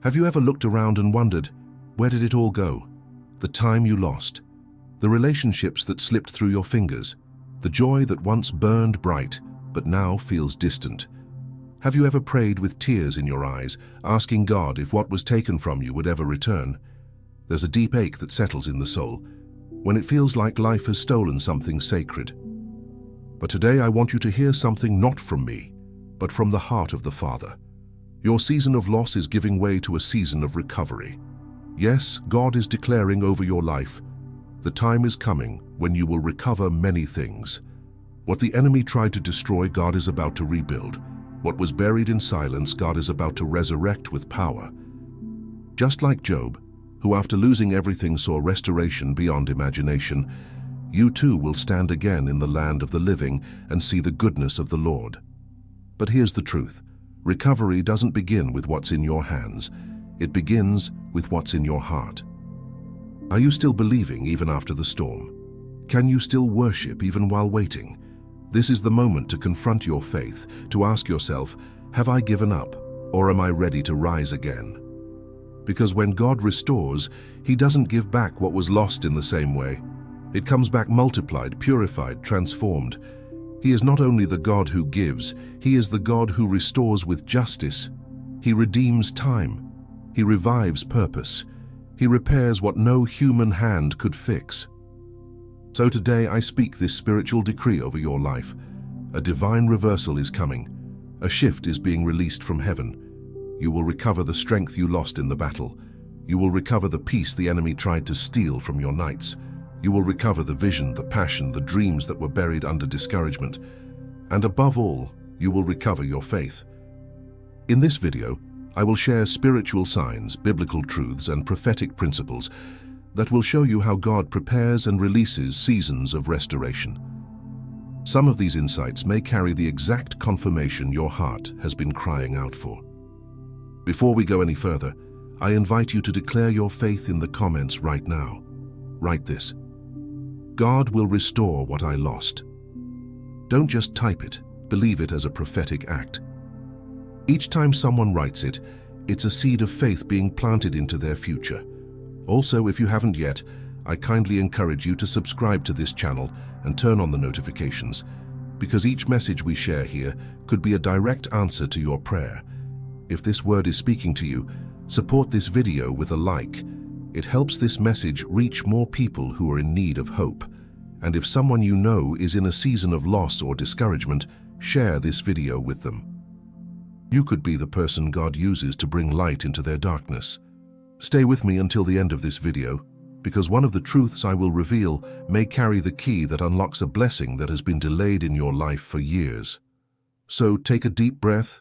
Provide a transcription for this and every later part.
Have you ever looked around and wondered, where did it all go? The time you lost, the relationships that slipped through your fingers, the joy that once burned bright but now feels distant. Have you ever prayed with tears in your eyes, asking God if what was taken from you would ever return? There's a deep ache that settles in the soul when it feels like life has stolen something sacred. But today I want you to hear something not from me, but from the heart of the Father. Your season of loss is giving way to a season of recovery. Yes, God is declaring over your life, the time is coming when you will recover many things. What the enemy tried to destroy, God is about to rebuild. What was buried in silence, God is about to resurrect with power. Just like Job, who after losing everything saw restoration beyond imagination, you too will stand again in the land of the living and see the goodness of the Lord. But here's the truth. Recovery doesn't begin with what's in your hands. It begins with what's in your heart. Are you still believing even after the storm? Can you still worship even while waiting? This is the moment to confront your faith, to ask yourself, have I given up, or am I ready to rise again? Because when God restores, He doesn't give back what was lost in the same way. It comes back multiplied, purified, transformed. He is not only the God who gives, He is the God who restores with justice. He redeems time. He revives purpose. He repairs what no human hand could fix. So today I speak this spiritual decree over your life. A divine reversal is coming. A shift is being released from heaven. You will recover the strength you lost in the battle. You will recover the peace the enemy tried to steal from your nights. You will recover the vision, the passion, the dreams that were buried under discouragement. And above all, you will recover your faith. In this video, I will share spiritual signs, biblical truths, and prophetic principles that will show you how God prepares and releases seasons of restoration. Some of these insights may carry the exact confirmation your heart has been crying out for. Before we go any further, I invite you to declare your faith in the comments right now. Write this: God will restore what I lost. Don't just type it, believe it as a prophetic act. Each time someone writes it, it's a seed of faith being planted into their future. Also, if you haven't yet, I kindly encourage you to subscribe to this channel and turn on the notifications, because each message we share here could be a direct answer to your prayer. If this word is speaking to you, support this video with a like. It helps this message reach more people who are in need of hope. And if someone you know is in a season of loss or discouragement, share this video with them. You could be the person God uses to bring light into their darkness. Stay with me until the end of this video, because one of the truths I will reveal may carry the key that unlocks a blessing that has been delayed in your life for years. So take a deep breath,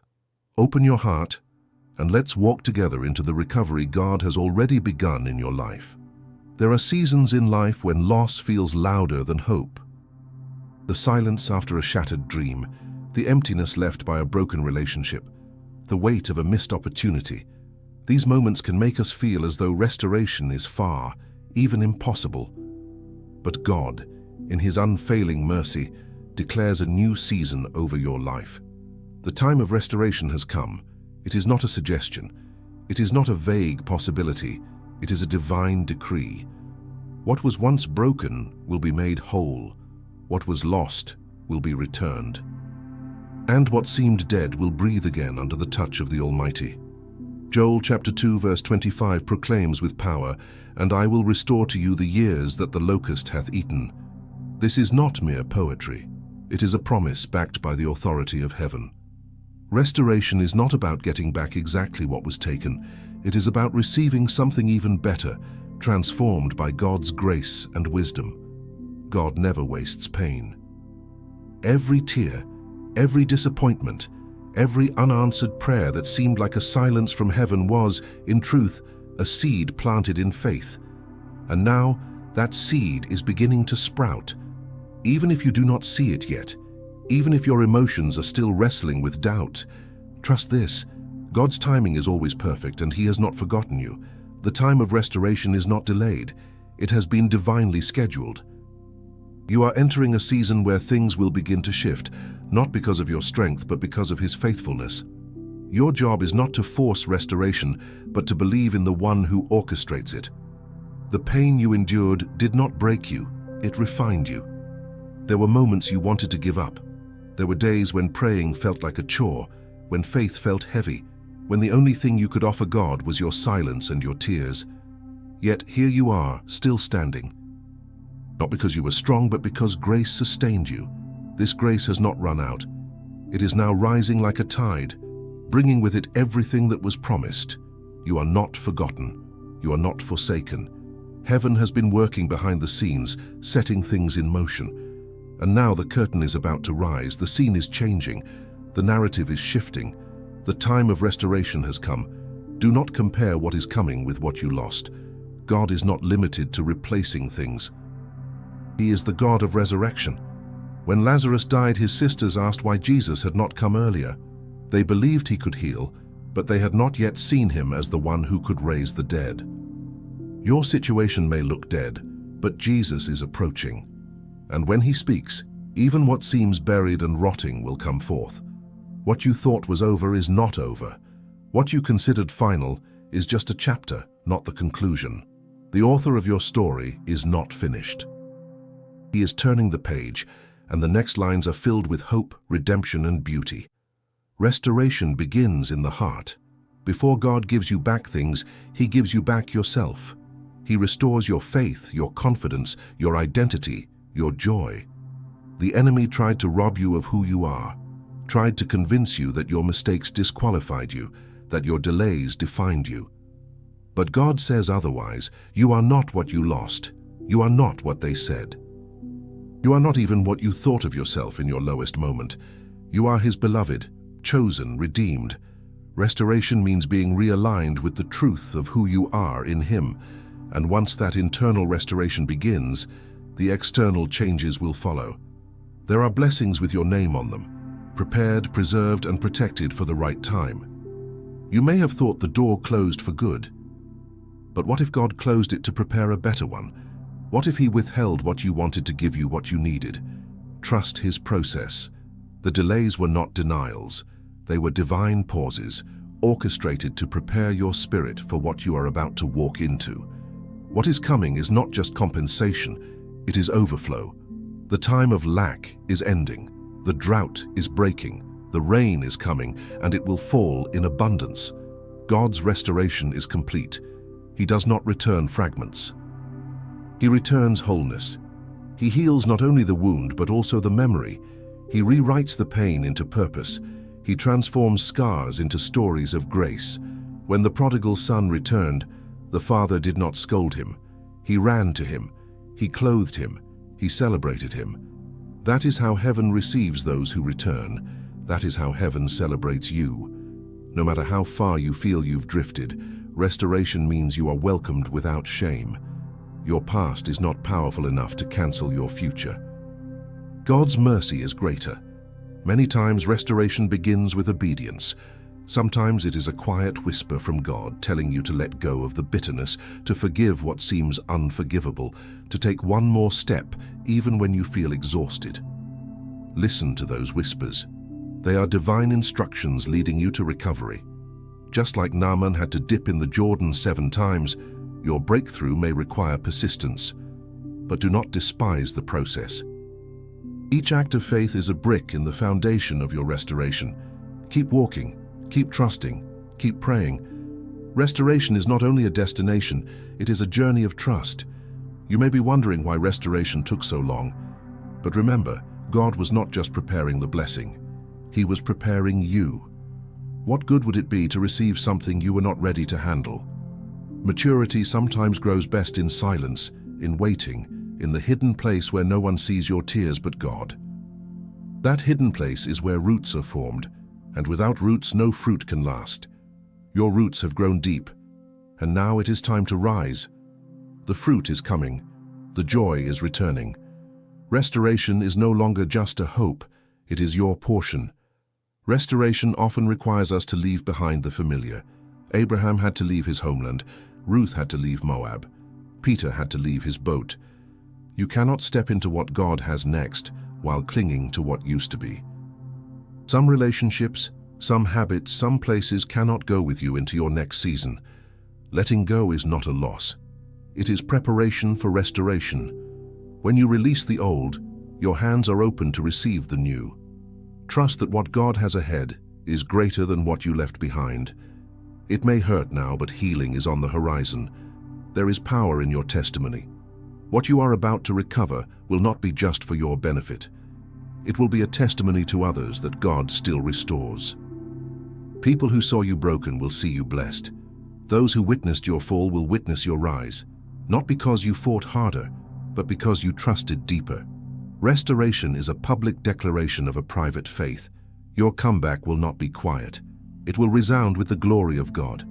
open your heart, and let's walk together into the recovery God has already begun in your life. There are seasons in life when loss feels louder than hope. The silence after a shattered dream, the emptiness left by a broken relationship, the weight of a missed opportunity. These moments can make us feel as though restoration is far, even impossible. But God, in His unfailing mercy, declares a new season over your life. The time of restoration has come. It is not a suggestion. It is not a vague possibility. It is a divine decree. What was once broken will be made whole. What was lost will be returned. And what seemed dead will breathe again under the touch of the Almighty. Joel chapter 2 verse 25 proclaims with power, "And I will restore to you the years that the locust hath eaten." This is not mere poetry. It is a promise backed by the authority of heaven. Restoration is not about getting back exactly what was taken. It is about receiving something even better, transformed by God's grace and wisdom. God never wastes pain. Every tear, every disappointment, every unanswered prayer that seemed like a silence from heaven was, in truth, a seed planted in faith. And now, that seed is beginning to sprout. Even if you do not see it yet, even if your emotions are still wrestling with doubt, trust this: God's timing is always perfect, and He has not forgotten you. The time of restoration is not delayed. It has been divinely scheduled. You are entering a season where things will begin to shift, not because of your strength, but because of His faithfulness. Your job is not to force restoration, but to believe in the one who orchestrates it. The pain you endured did not break you, it refined you. There were moments you wanted to give up. There were days when praying felt like a chore, when faith felt heavy, when the only thing you could offer God was your silence and your tears. Yet here you are, still standing. Not because you were strong, but because grace sustained you. This grace has not run out. It is now rising like a tide, bringing with it everything that was promised. You are not forgotten. You are not forsaken. Heaven has been working behind the scenes, setting things in motion. And now the curtain is about to rise. The scene is changing. The narrative is shifting. The time of restoration has come. Do not compare what is coming with what you lost. God is not limited to replacing things. He is the God of resurrection. When Lazarus died, his sisters asked why Jesus had not come earlier. They believed he could heal, but they had not yet seen him as the one who could raise the dead. Your situation may look dead, but Jesus is approaching. And when he speaks, even what seems buried and rotting will come forth. What you thought was over is not over. What you considered final is just a chapter, not the conclusion. The author of your story is not finished. He is turning the page, and the next lines are filled with hope, redemption, and beauty. Restoration begins in the heart. Before God gives you back things, he gives you back yourself. He restores your faith, your confidence, your identity, your joy. The enemy tried to rob you of who you are, tried to convince you that your mistakes disqualified you, that your delays defined you. But God says otherwise. You are not what you lost. You are not what they said. You are not even what you thought of yourself in your lowest moment. You are his beloved, chosen, redeemed. Restoration means being realigned with the truth of who you are in him. And once that internal restoration begins, the external changes will follow. There are blessings with your name on them, prepared, preserved, and protected for the right time. You may have thought the door closed for good. But what if God closed it to prepare a better one? What if he withheld what you wanted to give you what you needed? Trust his process. The delays were not denials. They were divine pauses, orchestrated to prepare your spirit for what you are about to walk into. What is coming is not just compensation, it is overflow. The time of lack is ending. The drought is breaking. The rain is coming, and it will fall in abundance. God's restoration is complete. He does not return fragments. He returns wholeness. He heals not only the wound, but also the memory. He rewrites the pain into purpose. He transforms scars into stories of grace. When the prodigal son returned, the father did not scold him. He ran to him. He clothed him. He celebrated him. That is how heaven receives those who return. That is how heaven celebrates you. No matter how far you feel you've drifted, restoration means you are welcomed without shame. Your past is not powerful enough to cancel your future. God's mercy is greater. Many times restoration begins with obedience. Sometimes it is a quiet whisper from God telling you to let go of the bitterness, to forgive what seems unforgivable, to take one more step even when you feel exhausted. Listen to those whispers. They are divine instructions leading you to recovery. Just like Naaman had to dip in the Jordan 7 times, your breakthrough may require persistence. But do not despise the process. Each act of faith is a brick in the foundation of your restoration. Keep walking, keep trusting, keep praying. Restoration is not only a destination, it is a journey of trust. You may be wondering why restoration took so long. But remember, God was not just preparing the blessing. He was preparing you. What good would it be to receive something you were not ready to handle? Maturity sometimes grows best in silence, in waiting, in the hidden place where no one sees your tears but God. That hidden place is where roots are formed, and without roots no fruit can last. Your roots have grown deep, and now it is time to rise. The fruit is coming. The joy is returning. Restoration is no longer just a hope, it is your portion. Restoration often requires us to leave behind the familiar. Abraham had to leave his homeland. Ruth had to leave Moab. Peter had to leave his boat. You cannot step into what God has next while clinging to what used to be. Some relationships, Some habits, some places cannot go with you into your next season. Letting go is not a loss. It is preparation for restoration. When you release the old, your hands are open to receive the new. Trust that what God has ahead is greater than what you left behind. It may hurt now, but healing is on the horizon. There is power in your testimony. What you are about to recover will not be just for your benefit. It will be a testimony to others that God still restores. People who saw you broken will see you blessed. Those who witnessed your fall will witness your rise, not because you fought harder, but because you trusted deeper. Restoration is a public declaration of a private faith. Your comeback will not be quiet. It will resound with the glory of God.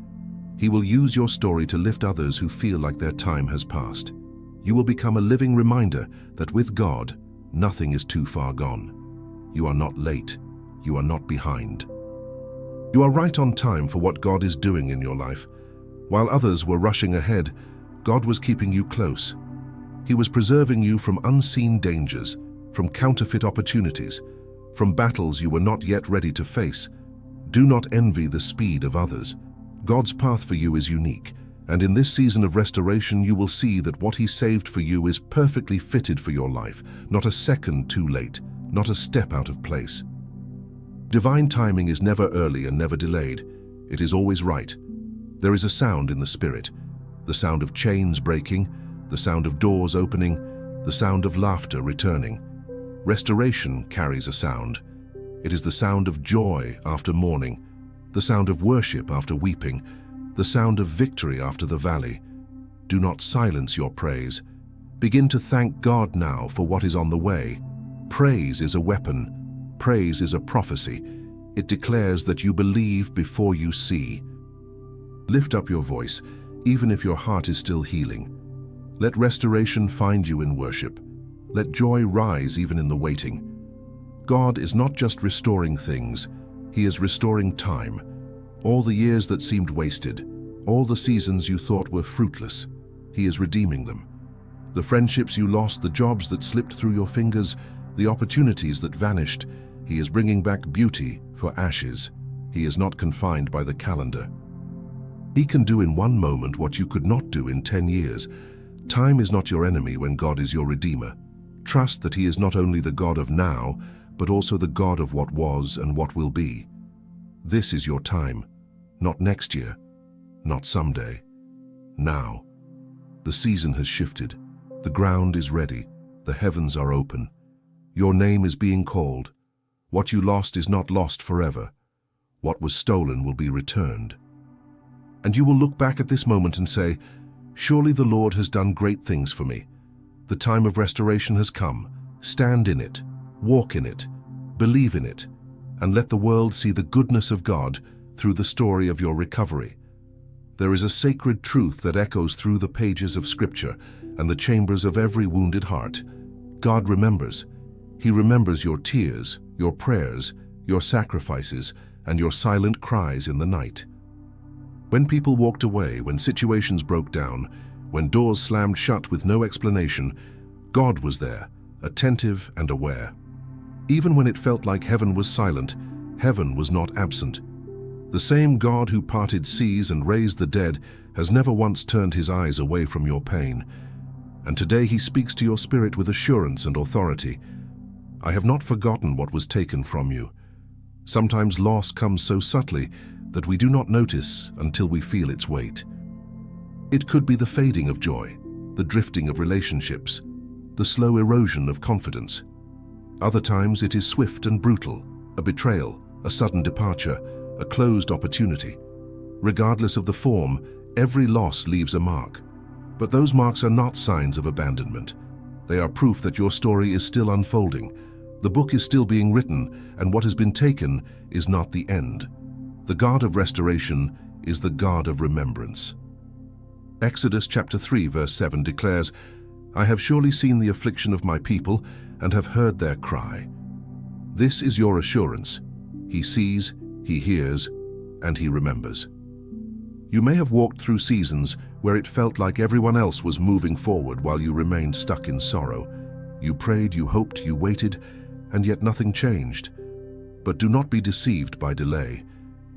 He will use your story to lift others who feel like their time has passed. You will become a living reminder that with God, nothing is too far gone. You are not late. You are not behind. You are right on time for what God is doing in your life. While others were rushing ahead, God was keeping you close. He was preserving you from unseen dangers, from counterfeit opportunities, from battles you were not yet ready to face. Do not envy the speed of others. God's path for you is unique, and in this season of restoration you will see that what He saved for you is perfectly fitted for your life, not a second too late, not a step out of place. Divine timing is never early and never delayed. It is always right. There is a sound in the Spirit, the sound of chains breaking, the sound of doors opening, the sound of laughter returning. Restoration carries a sound. It is the sound of joy after mourning, the sound of worship after weeping, the sound of victory after the valley. Do not silence your praise. Begin to thank God now for what is on the way. Praise is a weapon. Praise is a prophecy. It declares that you believe before you see. Lift up your voice, even if your heart is still healing. Let restoration find you in worship. Let joy rise even in the waiting. God is not just restoring things, He is restoring time. All the years that seemed wasted, all the seasons you thought were fruitless, He is redeeming them. The friendships you lost, the jobs that slipped through your fingers, the opportunities that vanished, He is bringing back beauty for ashes. He is not confined by the calendar. He can do in one moment what you could not do in 10 years. Time is not your enemy when God is your Redeemer. Trust that He is not only the God of now, but also the God of what was and what will be. This is your time, not next year, not someday. Now. The season has shifted. The ground is ready. The heavens are open. Your name is being called. What you lost is not lost forever. What was stolen will be returned. And you will look back at this moment and say, "Surely the Lord has done great things for me. The time of restoration has come. Stand in it, walk in it, believe in it, and let the world see the goodness of God through the story of your recovery." There is a sacred truth that echoes through the pages of Scripture and the chambers of every wounded heart. God remembers. He remembers your tears, your prayers, your sacrifices, and your silent cries in the night. When people walked away, when situations broke down, when doors slammed shut with no explanation, God was there, attentive and aware. Even when it felt like heaven was silent, heaven was not absent. The same God who parted seas and raised the dead has never once turned His eyes away from your pain. And today He speaks to your spirit with assurance and authority. I have not forgotten what was taken from you. Sometimes loss comes so subtly that we do not notice until we feel its weight. It could be the fading of joy, the drifting of relationships, the slow erosion of confidence. Other times it is swift and brutal, a betrayal, a sudden departure, a closed opportunity. Regardless of the form, every loss leaves a mark. But those marks are not signs of abandonment. They are proof that your story is still unfolding. The book is still being written, and what has been taken is not the end. The God of restoration is the God of remembrance. Exodus chapter 3 verse 7 declares, "I have surely seen the affliction of my people and have heard their cry." This is your assurance. He sees, He hears, and He remembers. You may have walked through seasons where it felt like everyone else was moving forward while you remained stuck in sorrow. You prayed, you hoped, you waited, and yet nothing changed. But do not be deceived by delay.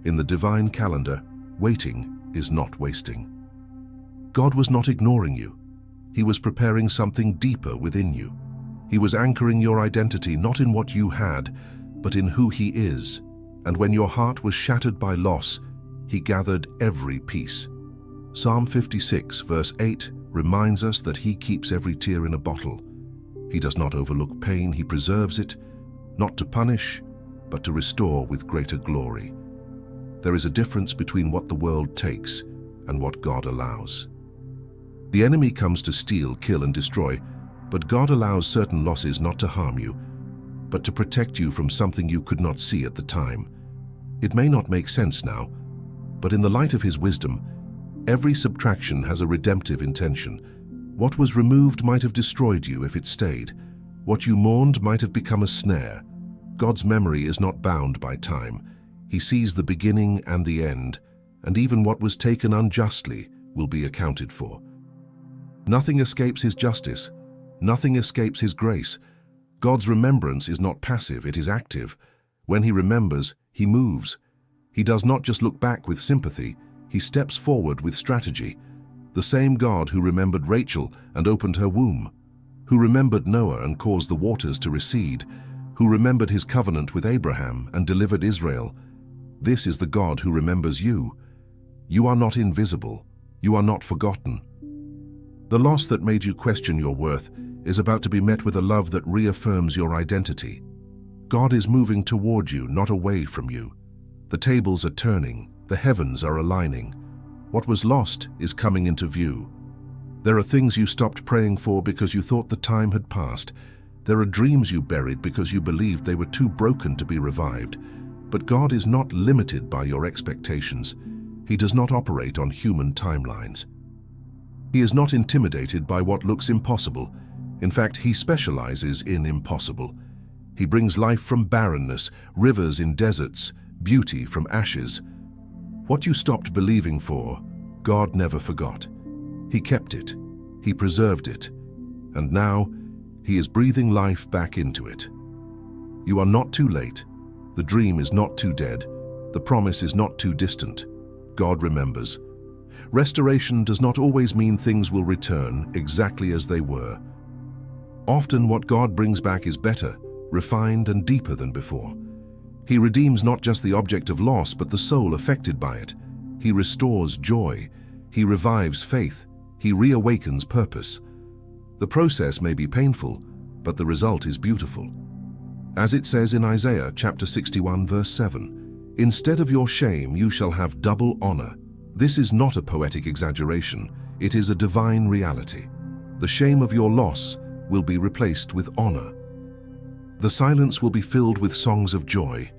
In the divine calendar, waiting is not wasting. God was not ignoring you. He was preparing something deeper within you. He was anchoring your identity not in what you had, but in who He is. And when your heart was shattered by loss, He gathered every piece. Psalm 56, verse 8, reminds us that He keeps every tear in a bottle. He does not overlook pain, He preserves it, not to punish, but to restore with greater glory. There is a difference between what the world takes and what God allows. The enemy comes to steal, kill, and destroy, but God allows certain losses not to harm you, but to protect you from something you could not see at the time. It may not make sense now, but in the light of His wisdom, every subtraction has a redemptive intention. What was removed might have destroyed you if it stayed. What you mourned might have become a snare. God's memory is not bound by time. He sees the beginning and the end, and even what was taken unjustly will be accounted for. Nothing escapes His justice. Nothing escapes His grace. God's remembrance is not passive, it is active. When He remembers, He moves. He does not just look back with sympathy, He steps forward with strategy. The same God who remembered Rachel and opened her womb, who remembered Noah and caused the waters to recede, who remembered His covenant with Abraham and delivered Israel. This is the God who remembers you. You are not invisible. You are not forgotten. The loss that made you question your worth is about to be met with a love that reaffirms your identity. God is moving toward you, not away from you. The tables are turning, the heavens are aligning. What was lost is coming into view. There are things you stopped praying for because you thought the time had passed. There are dreams you buried because you believed they were too broken to be revived. But God is not limited by your expectations. He does not operate on human timelines. He is not intimidated by what looks impossible. In fact, He specializes in impossible. He brings life from barrenness, rivers in deserts, beauty from ashes. What you stopped believing for, God never forgot. He kept it. He preserved it. And now, He is breathing life back into it. You are not too late. The dream is not too dead. The promise is not too distant. God remembers. Restoration does not always mean things will return exactly as they were. Often what God brings back is better, refined, and deeper than before. He redeems not just the object of loss, but the soul affected by it. He restores joy. He revives faith. He reawakens purpose. The process may be painful, but the result is beautiful. As it says in Isaiah chapter 61, verse 7, "Instead of your shame, you shall have double honor." This is not a poetic exaggeration. It is a divine reality. The shame of your loss will be replaced with honor. The silence will be filled with songs of joy.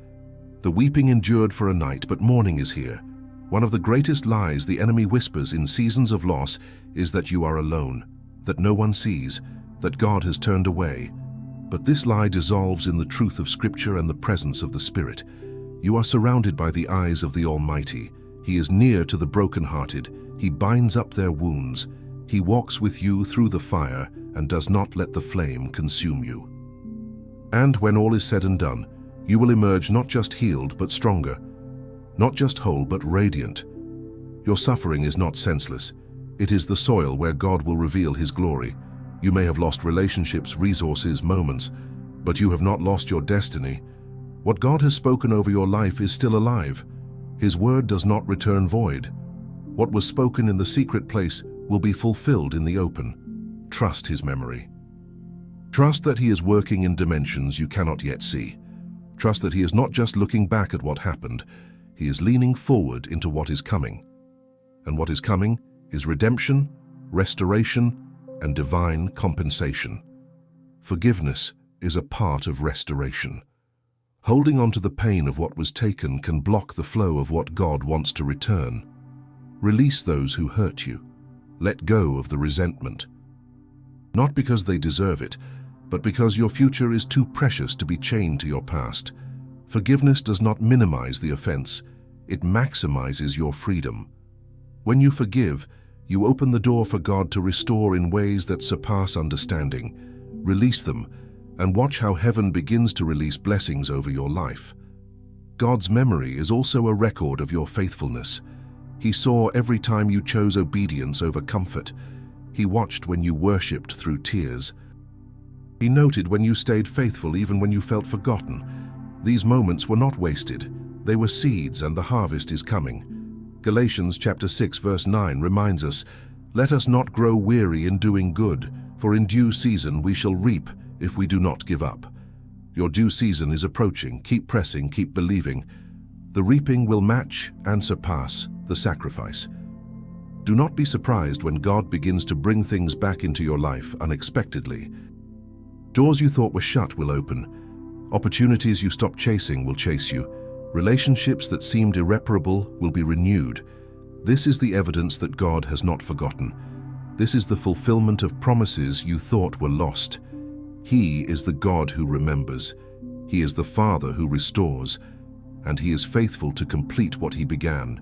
The weeping endured for a night, but morning is here. One of the greatest lies the enemy whispers in seasons of loss is that you are alone, that no one sees, that God has turned away. But this lie dissolves in the truth of Scripture and the presence of the Spirit. You are surrounded by the eyes of the Almighty. He is near to the brokenhearted. He binds up their wounds. He walks with you through the fire and does not let the flame consume you. And when all is said and done, you will emerge not just healed but stronger, not just whole but radiant. Your suffering is not senseless. It is the soil where God will reveal His glory. You may have lost relationships, resources, moments, but you have not lost your destiny. What God has spoken over your life is still alive. His word does not return void. What was spoken in the secret place will be fulfilled in the open. Trust His memory. Trust that He is working in dimensions you cannot yet see. Trust that He is not just looking back at what happened. He is leaning forward into what is coming. And what is coming is redemption, restoration, and divine compensation. Forgiveness is a part of restoration. Holding on to the pain of what was taken can block the flow of what God wants to return. Release those who hurt you. Let go of the resentment. Not because they deserve it, but because your future is too precious to be chained to your past. Forgiveness does not minimize the offense. It maximizes your freedom. When you forgive, you open the door for God to restore in ways that surpass understanding. Release them, and watch how heaven begins to release blessings over your life. God's memory is also a record of your faithfulness. He saw every time you chose obedience over comfort. He watched when you worshipped through tears. He noted when you stayed faithful even when you felt forgotten. These moments were not wasted. They were seeds, and the harvest is coming. Galatians chapter 6 verse 9 reminds us, "Let us not grow weary in doing good, for in due season we shall reap if we do not give up." Your due season is approaching. Keep pressing, keep believing. The reaping will match and surpass the sacrifice. Do not be surprised when God begins to bring things back into your life unexpectedly. Doors you thought were shut will open. Opportunities you stopped chasing will chase you. Relationships that seemed irreparable will be renewed. This is the evidence that God has not forgotten. This is the fulfillment of promises you thought were lost. He is the God who remembers. He is the Father who restores, and He is faithful to complete what He began.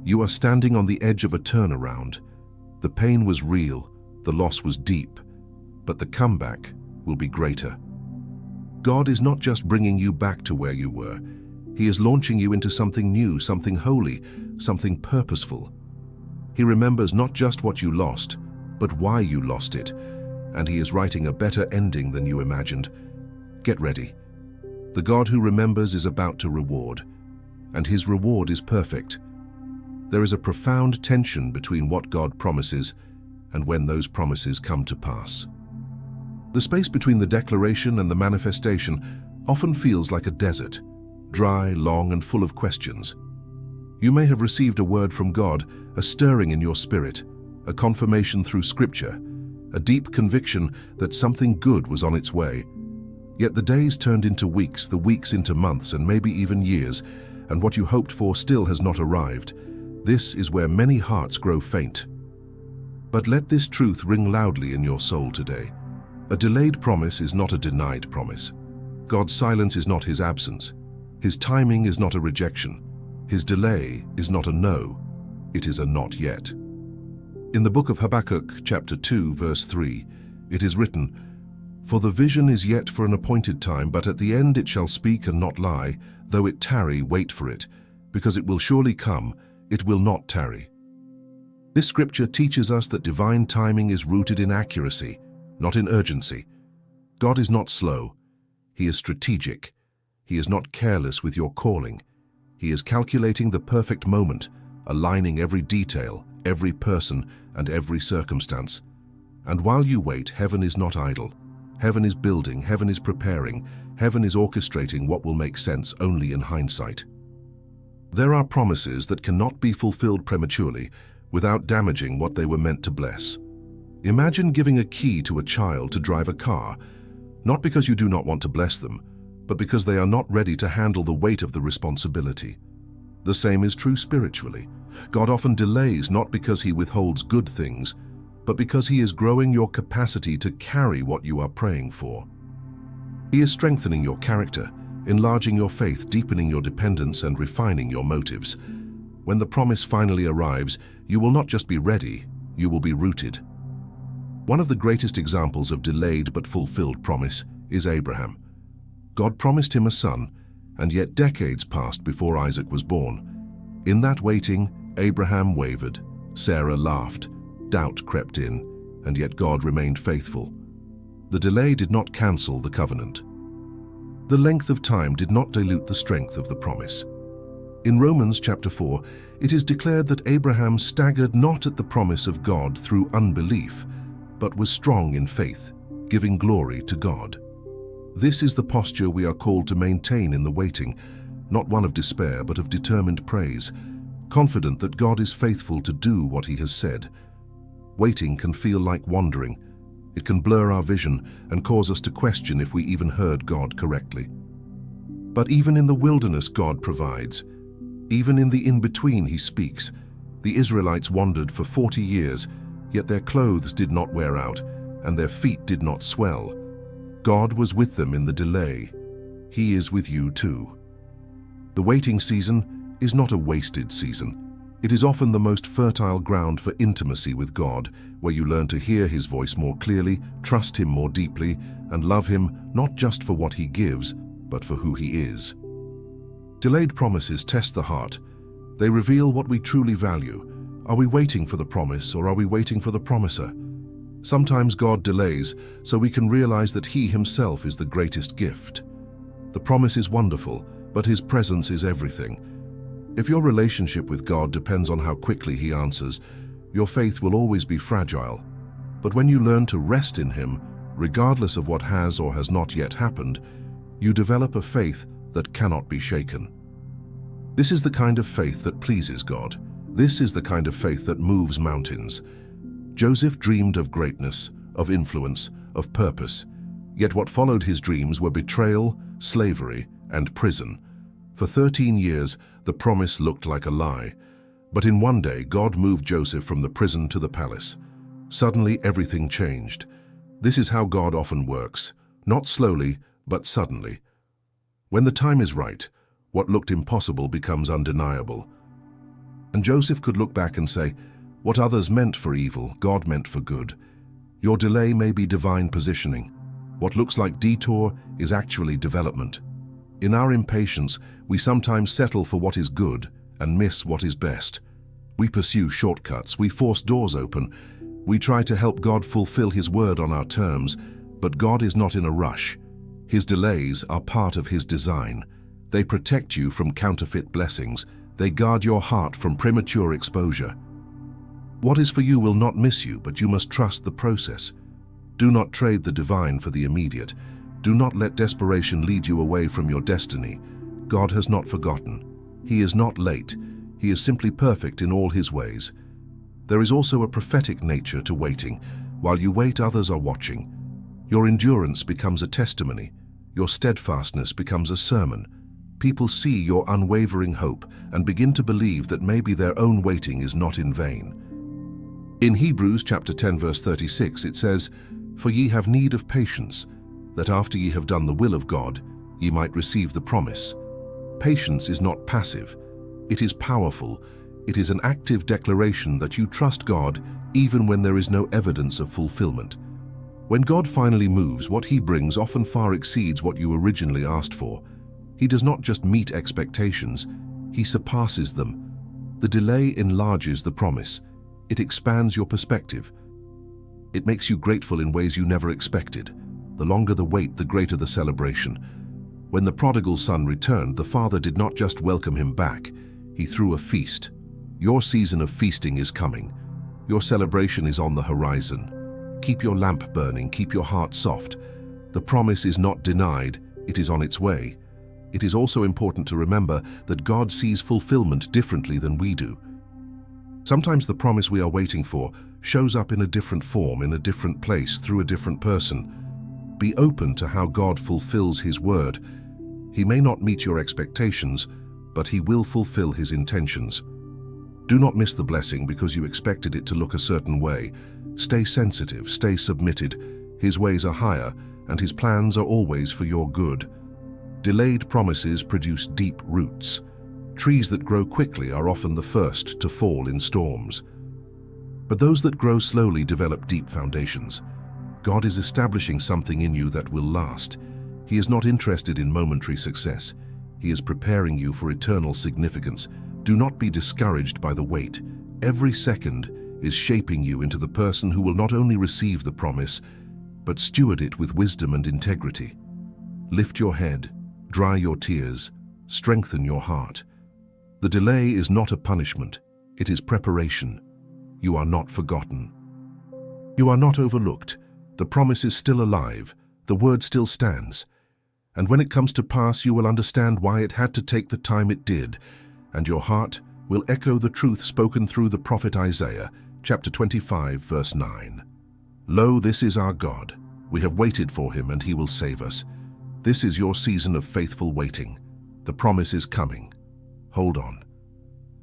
You are standing on the edge of a turnaround. The pain was real, the loss was deep, but the comeback will be greater. God is not just bringing you back to where you were. He is launching you into something new, something holy, something purposeful. He remembers not just what you lost, but why you lost it, and He is writing a better ending than you imagined. Get ready. The God who remembers is about to reward, and His reward is perfect. There is a profound tension between what God promises and when those promises come to pass. The space between the declaration and the manifestation often feels like a desert, dry, long, and full of questions. You may have received a word from God, a stirring in your spirit, a confirmation through Scripture, a deep conviction that something good was on its way. Yet the days turned into weeks, the weeks into months, and maybe even years, and what you hoped for still has not arrived. This is where many hearts grow faint. But let this truth ring loudly in your soul today. A delayed promise is not a denied promise. God's silence is not His absence. His timing is not a rejection. His delay is not a no. It is a not yet. In the book of Habakkuk, chapter 2, verse 3, it is written, "For the vision is yet for an appointed time, but at the end it shall speak and not lie. Though it tarry, wait for it, because it will surely come, it will not tarry." This scripture teaches us that divine timing is rooted in accuracy, not in urgency. God is not slow. He is strategic. He is not careless with your calling. He is calculating the perfect moment, aligning every detail, every person, and every circumstance. And while you wait, heaven is not idle. Heaven is building, heaven is preparing, heaven is orchestrating what will make sense only in hindsight. There are promises that cannot be fulfilled prematurely without damaging what they were meant to bless. Imagine giving a key to a child to drive a car, not because you do not want to bless them, but because they are not ready to handle the weight of the responsibility. The same is true spiritually. God often delays not because He withholds good things, but because He is growing your capacity to carry what you are praying for. He is strengthening your character, enlarging your faith, deepening your dependence, and refining your motives. When the promise finally arrives, you will not just be ready, you will be rooted. One of the greatest examples of delayed but fulfilled promise is Abraham. God promised him a son, and yet decades passed before Isaac was born. In that waiting, Abraham wavered, Sarah laughed, doubt crept in, and yet God remained faithful. The delay did not cancel the covenant. The length of time did not dilute the strength of the promise. In Romans chapter 4, it is declared that Abraham staggered not at the promise of God through unbelief, but was strong in faith, giving glory to God. This is the posture we are called to maintain in the waiting, not one of despair, but of determined praise, confident that God is faithful to do what He has said. Waiting can feel like wandering. It can blur our vision and cause us to question if we even heard God correctly. But even in the wilderness, God provides. Even in the in-between, He speaks. The Israelites wandered for 40 years, yet their clothes did not wear out, and their feet did not swell. God was with them in the delay. He is with you too. The waiting season is not a wasted season. It is often the most fertile ground for intimacy with God, where you learn to hear His voice more clearly, trust Him more deeply, and love Him not just for what He gives, but for who He is. Delayed promises test the heart. They reveal what we truly value. Are we waiting for the promise, or are we waiting for the promiser? Sometimes God delays so we can realize that He Himself is the greatest gift. The promise is wonderful, but His presence is everything. If your relationship with God depends on how quickly He answers, your faith will always be fragile. But when you learn to rest in Him, regardless of what has or has not yet happened, you develop a faith that cannot be shaken. This is the kind of faith that pleases God. This is the kind of faith that moves mountains. Joseph dreamed of greatness, of influence, of purpose. Yet what followed his dreams were betrayal, slavery, and prison. For 13 years, the promise looked like a lie. But in one day, God moved Joseph from the prison to the palace. Suddenly, everything changed. This is how God often works, not slowly, but suddenly. When the time is right, what looked impossible becomes undeniable. And Joseph could look back and say, what others meant for evil, God meant for good. Your delay may be divine positioning. What looks like detour is actually development. In our impatience, we sometimes settle for what is good and miss what is best. We pursue shortcuts, we force doors open, we try to help God fulfill His word on our terms, but God is not in a rush. His delays are part of His design. They protect you from counterfeit blessings. They guard your heart from premature exposure. What is for you will not miss you, but you must trust the process. Do not trade the divine for the immediate. Do not let desperation lead you away from your destiny. God has not forgotten. He is not late. He is simply perfect in all His ways. There is also a prophetic nature to waiting. While you wait, others are watching. Your endurance becomes a testimony. Your steadfastness becomes a sermon. People see your unwavering hope and begin to believe that maybe their own waiting is not in vain. In Hebrews chapter 10 verse 36 it says, "For ye have need of patience, that after ye have done the will of God, ye might receive the promise." Patience is not passive. It is powerful. It is an active declaration that you trust God even when there is no evidence of fulfillment. When God finally moves, what He brings often far exceeds what you originally asked for. He does not just meet expectations, He surpasses them. The delay enlarges the promise. It expands your perspective. It makes you grateful in ways you never expected. The longer the wait, the greater the celebration. When the prodigal son returned, the father did not just welcome him back, he threw a feast. Your season of feasting is coming. Your celebration is on the horizon. Keep your lamp burning, keep your heart soft. The promise is not denied, it is on its way. It is also important to remember that God sees fulfillment differently than we do. Sometimes the promise we are waiting for shows up in a different form, in a different place, through a different person. Be open to how God fulfills His word. He may not meet your expectations, but He will fulfill His intentions. Do not miss the blessing because you expected it to look a certain way. Stay sensitive, stay submitted. His ways are higher, and His plans are always for your good. Delayed promises produce deep roots. Trees that grow quickly are often the first to fall in storms. But those that grow slowly develop deep foundations. God is establishing something in you that will last. He is not interested in momentary success. He is preparing you for eternal significance. Do not be discouraged by the wait. Every second is shaping you into the person who will not only receive the promise, but steward it with wisdom and integrity. Lift your head, dry your tears, strengthen your heart. The delay is not a punishment, it is preparation. You are not forgotten. You are not overlooked. The promise is still alive, the word still stands. And when it comes to pass, you will understand why it had to take the time it did, and your heart will echo the truth spoken through the prophet Isaiah, chapter 25, verse 9. Lo, this is our God. We have waited for Him, and He will save us. This is your season of faithful waiting. The promise is coming. Hold on.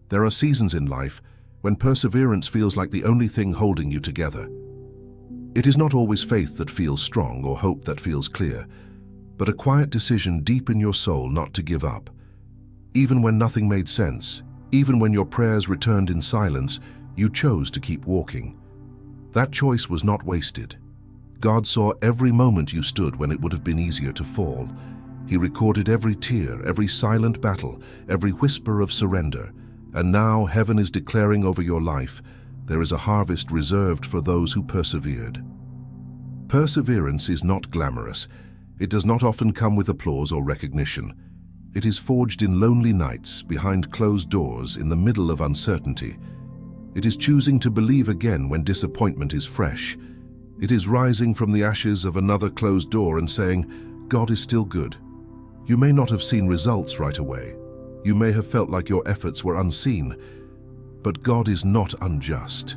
There are seasons in life when perseverance feels like the only thing holding you together. It is not always faith that feels strong or hope that feels clear, but a quiet decision deep in your soul not to give up. Even when nothing made sense, even when your prayers returned in silence, you chose to keep walking. That choice was not wasted. God saw every moment you stood when it would have been easier to fall. He recorded every tear, every silent battle, every whisper of surrender. And now heaven is declaring over your life, there is a harvest reserved for those who persevered. Perseverance is not glamorous. It does not often come with applause or recognition. It is forged in lonely nights, behind closed doors, in the middle of uncertainty. It is choosing to believe again when disappointment is fresh. It is rising from the ashes of another closed door and saying, God is still good. You may not have seen results right away. You may have felt like your efforts were unseen, but God is not unjust.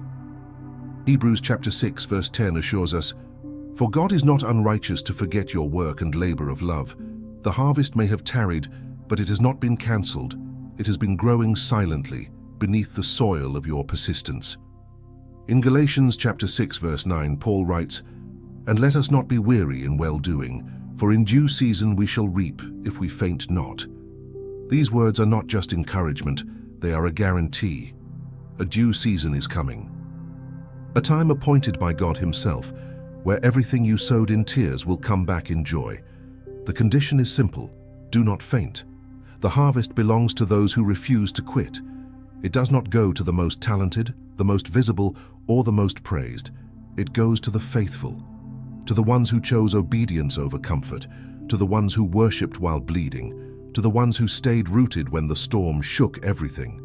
Hebrews chapter 6 verse 10 assures us, "For God is not unrighteous to forget your work and labor of love. The harvest may have tarried, but it has not been cancelled. It has been growing silently beneath the soil of your persistence." In Galatians chapter 6 verse 9, Paul writes, "And let us not be weary in well-doing, for in due season we shall reap if we faint not." These words are not just encouragement, they are a guarantee. A due season is coming. A time appointed by God Himself, where everything you sowed in tears will come back in joy. The condition is simple: do not faint. The harvest belongs to those who refuse to quit. It does not go to the most talented, the most visible, or the most praised. It goes to the faithful, to the ones who chose obedience over comfort, to the ones who worshipped while bleeding, to the ones who stayed rooted when the storm shook everything.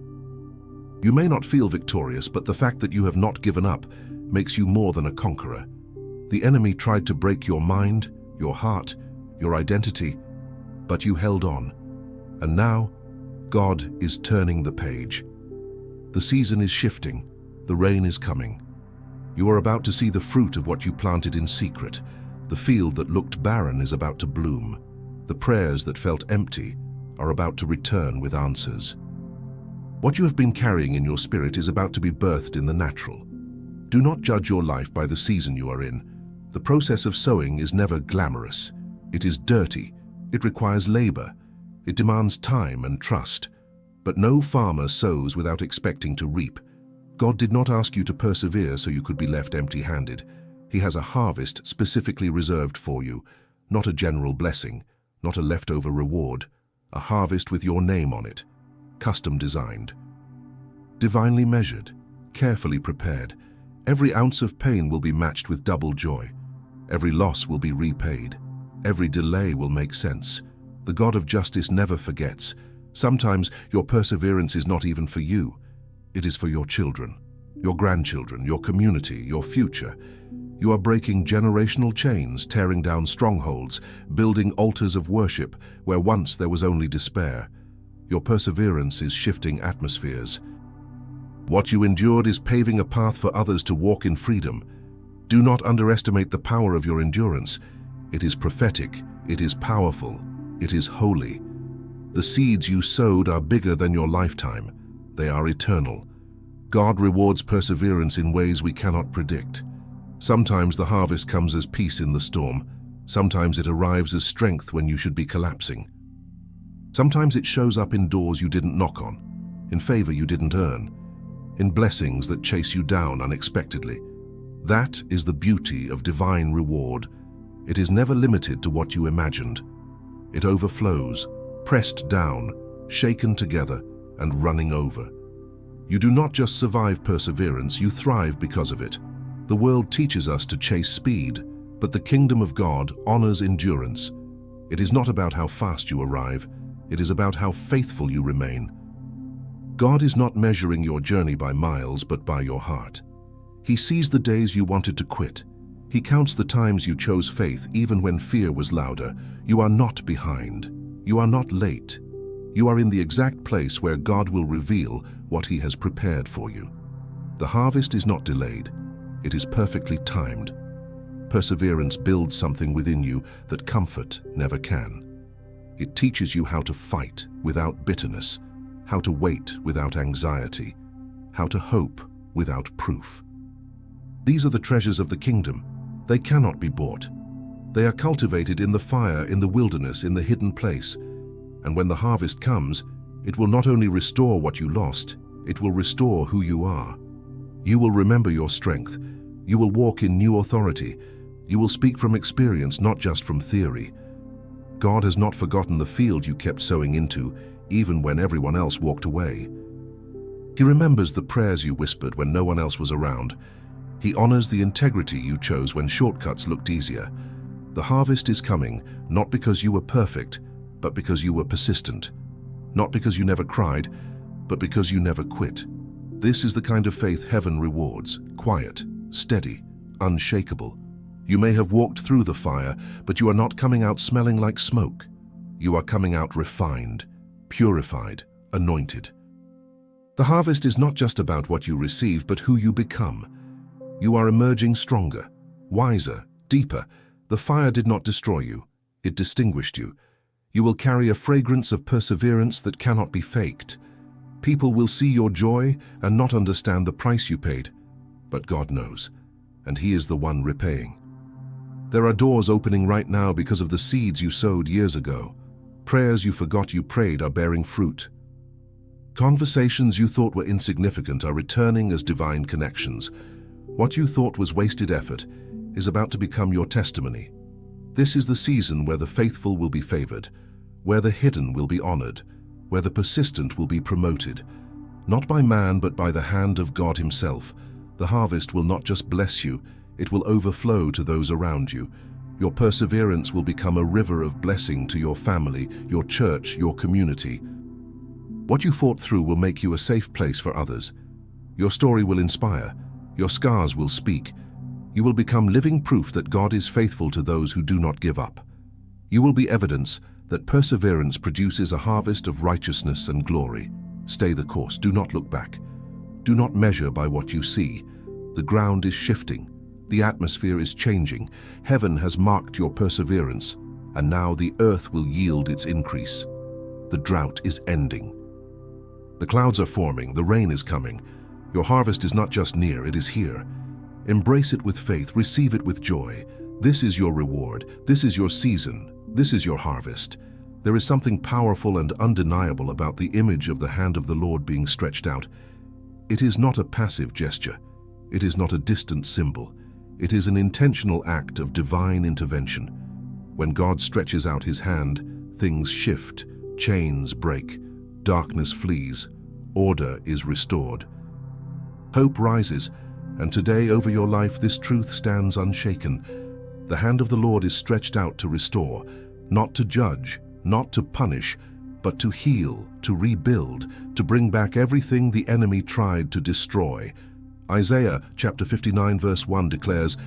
You may not feel victorious, but the fact that you have not given up makes you more than a conqueror. The enemy tried to break your mind, your heart, your identity, but you held on. And now, God is turning the page. The season is shifting, the rain is coming. You are about to see the fruit of what you planted in secret. The field that looked barren is about to bloom. The prayers that felt empty are about to return with answers. What you have been carrying in your spirit is about to be birthed in the natural. Do not judge your life by the season you are in. The process of sowing is never glamorous. It is dirty. It requires labor. It demands time and trust. But no farmer sows without expecting to reap. God did not ask you to persevere so you could be left empty-handed. He has a harvest specifically reserved for you, not a general blessing, not a leftover reward, a harvest with your name on it, custom designed. Divinely measured, carefully prepared, every ounce of pain will be matched with double joy. Every loss will be repaid. Every delay will make sense. The God of justice never forgets. Sometimes your perseverance is not even for you. It is for your children, your grandchildren, your community, your future. You are breaking generational chains, tearing down strongholds, building altars of worship where once there was only despair. Your perseverance is shifting atmospheres. What you endured is paving a path for others to walk in freedom. Do not underestimate the power of your endurance. It is prophetic, it is powerful, it is holy. The seeds you sowed are bigger than your lifetime. They are eternal. God rewards perseverance in ways we cannot predict. Sometimes the harvest comes as peace in the storm. Sometimes it arrives as strength when you should be collapsing. Sometimes it shows up in doors you didn't knock on, in favor you didn't earn, in blessings that chase you down unexpectedly. That is the beauty of divine reward. It is never limited to what you imagined. It overflows, pressed down, shaken together, and running over. You do not just survive perseverance, you thrive because of it. The world teaches us to chase speed, but the kingdom of God honors endurance. It is not about how fast you arrive, it is about how faithful you remain. God is not measuring your journey by miles, but by your heart. He sees the days you wanted to quit. He counts the times you chose faith even when fear was louder. You are not behind. You are not late. You are in the exact place where God will reveal what He has prepared for you. The harvest is not delayed. It is perfectly timed. Perseverance builds something within you that comfort never can. It teaches you how to fight without bitterness, how to wait without anxiety, how to hope without proof. These are the treasures of the kingdom. They cannot be bought. They are cultivated in the fire, in the wilderness, in the hidden place. And when the harvest comes, it will not only restore what you lost, it will restore who you are. You will remember your strength. You will walk in new authority. You will speak from experience, not just from theory. God has not forgotten the field you kept sowing into, even when everyone else walked away. He remembers the prayers you whispered when no one else was around. He honors the integrity you chose when shortcuts looked easier. The harvest is coming, not because you were perfect, but because you were persistent. Not because you never cried, but because you never quit. This is the kind of faith heaven rewards: quiet, steady, unshakable. You may have walked through the fire, but you are not coming out smelling like smoke. You are coming out refined, purified, anointed. The harvest is not just about what you receive, but who you become. You are emerging stronger, wiser, deeper. The fire did not destroy you, it distinguished you. You will carry a fragrance of perseverance that cannot be faked. People will see your joy and not understand the price you paid, but God knows, and He is the one repaying. There are doors opening right now because of the seeds you sowed years ago. Prayers you forgot you prayed are bearing fruit. Conversations you thought were insignificant are returning as divine connections. What you thought was wasted effort is about to become your testimony. This is the season where the faithful will be favored, where the hidden will be honored, where the persistent will be promoted. Not by man, but by the hand of God Himself. The harvest will not just bless you, it will overflow to those around you. Your perseverance will become a river of blessing to your family, your church, your community. What you fought through will make you a safe place for others. Your story will inspire. Your scars will speak. You will become living proof that God is faithful to those who do not give up. You will be evidence that perseverance produces a harvest of righteousness and glory. Stay the course. Do not look back. Do not measure by what you see. The ground is shifting. The atmosphere is changing. Heaven has marked your perseverance, and now the earth will yield its increase. The drought is ending. The clouds are forming. The rain is coming. Your harvest is not just near, it is here. Embrace it with faith. Receive it with joy. This is your reward. This is your season. This is your harvest. There is something powerful and undeniable about the image of the hand of the Lord being stretched out. It is not a passive gesture. It is not a distant symbol. It is an intentional act of divine intervention. When God stretches out His hand, things shift, chains break, darkness flees, order is restored. Hope rises, and today over your life this truth stands unshaken. The hand of the Lord is stretched out to restore, not to judge, not to punish, but to heal, to rebuild, to bring back everything the enemy tried to destroy. Isaiah chapter 59 verse 1 declares,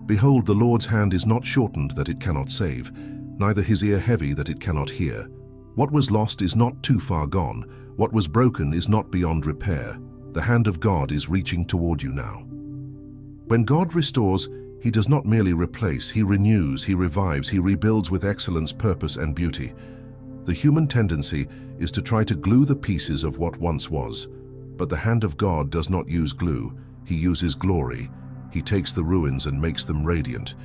"Behold, the Lord's hand is not shortened that it cannot save, neither His ear heavy that it cannot hear. What was lost is not too far gone. What was broken is not beyond repair. The hand of God is reaching toward you now." When God restores, He does not merely replace, He renews, He revives, He rebuilds with excellence, purpose, and beauty. The human tendency is to try to glue the pieces of what once was. But the hand of God does not use glue, He uses glory. He takes the ruins and makes them radiant.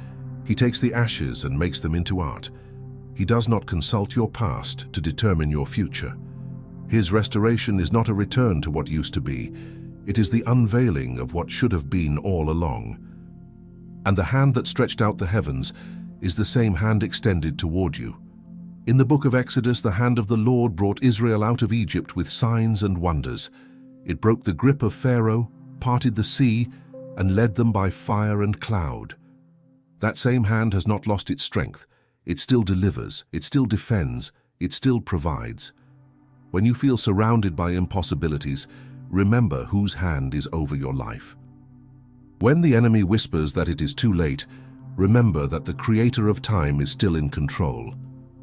He takes the ashes and makes them into art. He does not consult your past to determine your future. His restoration is not a return to what used to be. It is the unveiling of what should have been all along. And the hand that stretched out the heavens is the same hand extended toward you. In the book of Exodus, the hand of the Lord brought Israel out of Egypt with signs and wonders. It broke the grip of Pharaoh, parted the sea, and led them by fire and cloud. That same hand has not lost its strength. It still delivers, it still defends, it still provides. When you feel surrounded by impossibilities, remember whose hand is over your life. When the enemy whispers that it is too late, remember that the Creator of time is still in control.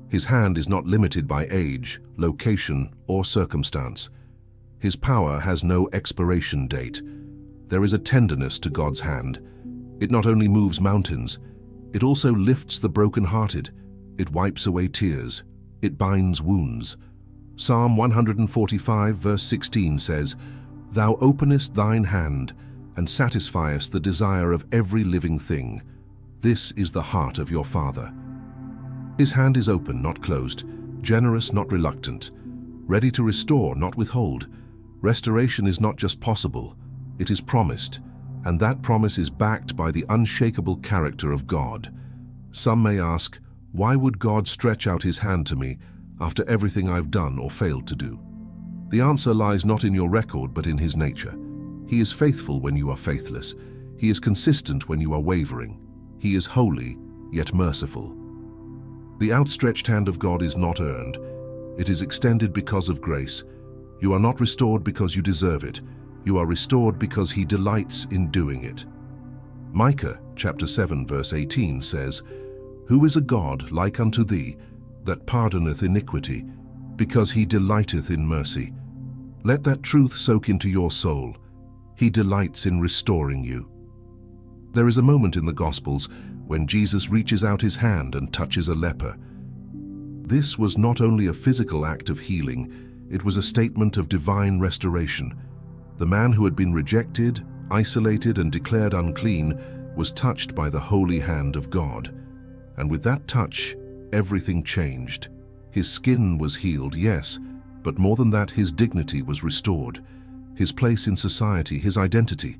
His hand is not limited by age, location, or circumstance. His power has no expiration date. There is a tenderness to God's hand. It not only moves mountains, it also lifts the brokenhearted. It wipes away tears. It binds wounds. Psalm 145 verse 16 says, "Thou openest thine hand, and satisfiest the desire of every living thing. This is the heart of your Father." His hand is open, not closed, generous, not reluctant, ready to restore, not withhold. Restoration is not just possible, it is promised, and that promise is backed by the unshakable character of God. Some may ask, Why would God stretch out his hand to me after everything I've done or failed to do? The answer lies not in your record, but in his nature. He is faithful when you are faithless. He is consistent when you are wavering. He is holy, yet merciful. The outstretched hand of God is not earned. It is extended because of grace. You are not restored because you deserve it. You are restored because he delights in doing it. Micah chapter 7 verse 18 says, "Who is a God like unto thee, that pardoneth iniquity, because he delighteth in mercy?" Let that truth soak into your soul. He delights in restoring you. There is a moment in the Gospels when Jesus reaches out his hand and touches a leper. This was not only a physical act of healing, it was a statement of divine restoration. The man who had been rejected, isolated, and declared unclean was touched by the holy hand of God. And with that touch, everything changed. His skin was healed, yes, but more than that, his dignity was restored. His place in society, his identity.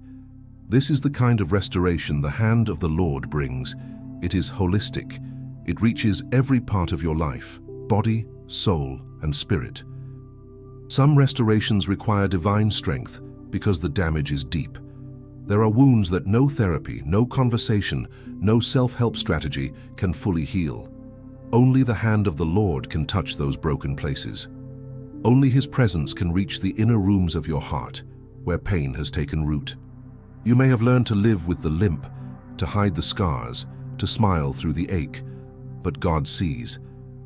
This is the kind of restoration the hand of the Lord brings. It is holistic. It reaches every part of your life, body, soul, and spirit. Some restorations require divine strength because the damage is deep. There are wounds that no therapy, no conversation, no self-help strategy can fully heal. Only the hand of the Lord can touch those broken places. Only his presence can reach the inner rooms of your heart, where pain has taken root. You may have learned to live with the limp, to hide the scars, to smile through the ache, but God sees,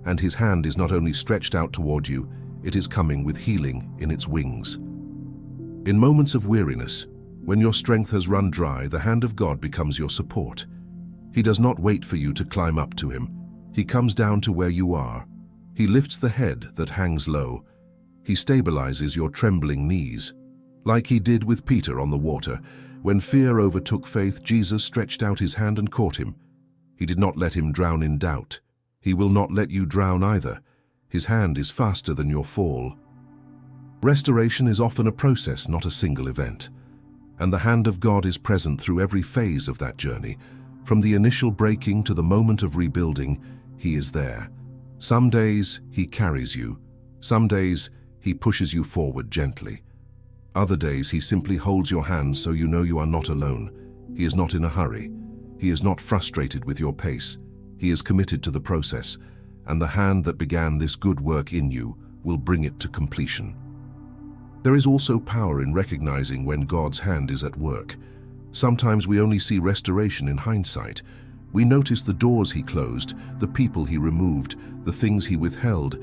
and his hand is not only stretched out toward you, it is coming with healing in its wings. In moments of weariness, when your strength has run dry, the hand of God becomes your support. He does not wait for you to climb up to him. He comes down to where you are. He lifts the head that hangs low. He stabilizes your trembling knees. Like he did with Peter on the water, when fear overtook faith, Jesus stretched out his hand and caught him. He did not let him drown in doubt. He will not let you drown either. His hand is faster than your fall. Restoration is often a process, not a single event. And the hand of God is present through every phase of that journey. From the initial breaking to the moment of rebuilding, he is there. Some days he carries you. Some days he pushes you forward gently. Other days he simply holds your hand so you know you are not alone. He is not in a hurry. He is not frustrated with your pace. He is committed to the process, and the hand that began this good work in you will bring it to completion. There is also power in recognizing when God's hand is at work. Sometimes we only see restoration in hindsight. We notice the doors he closed, the people he removed, the things he withheld,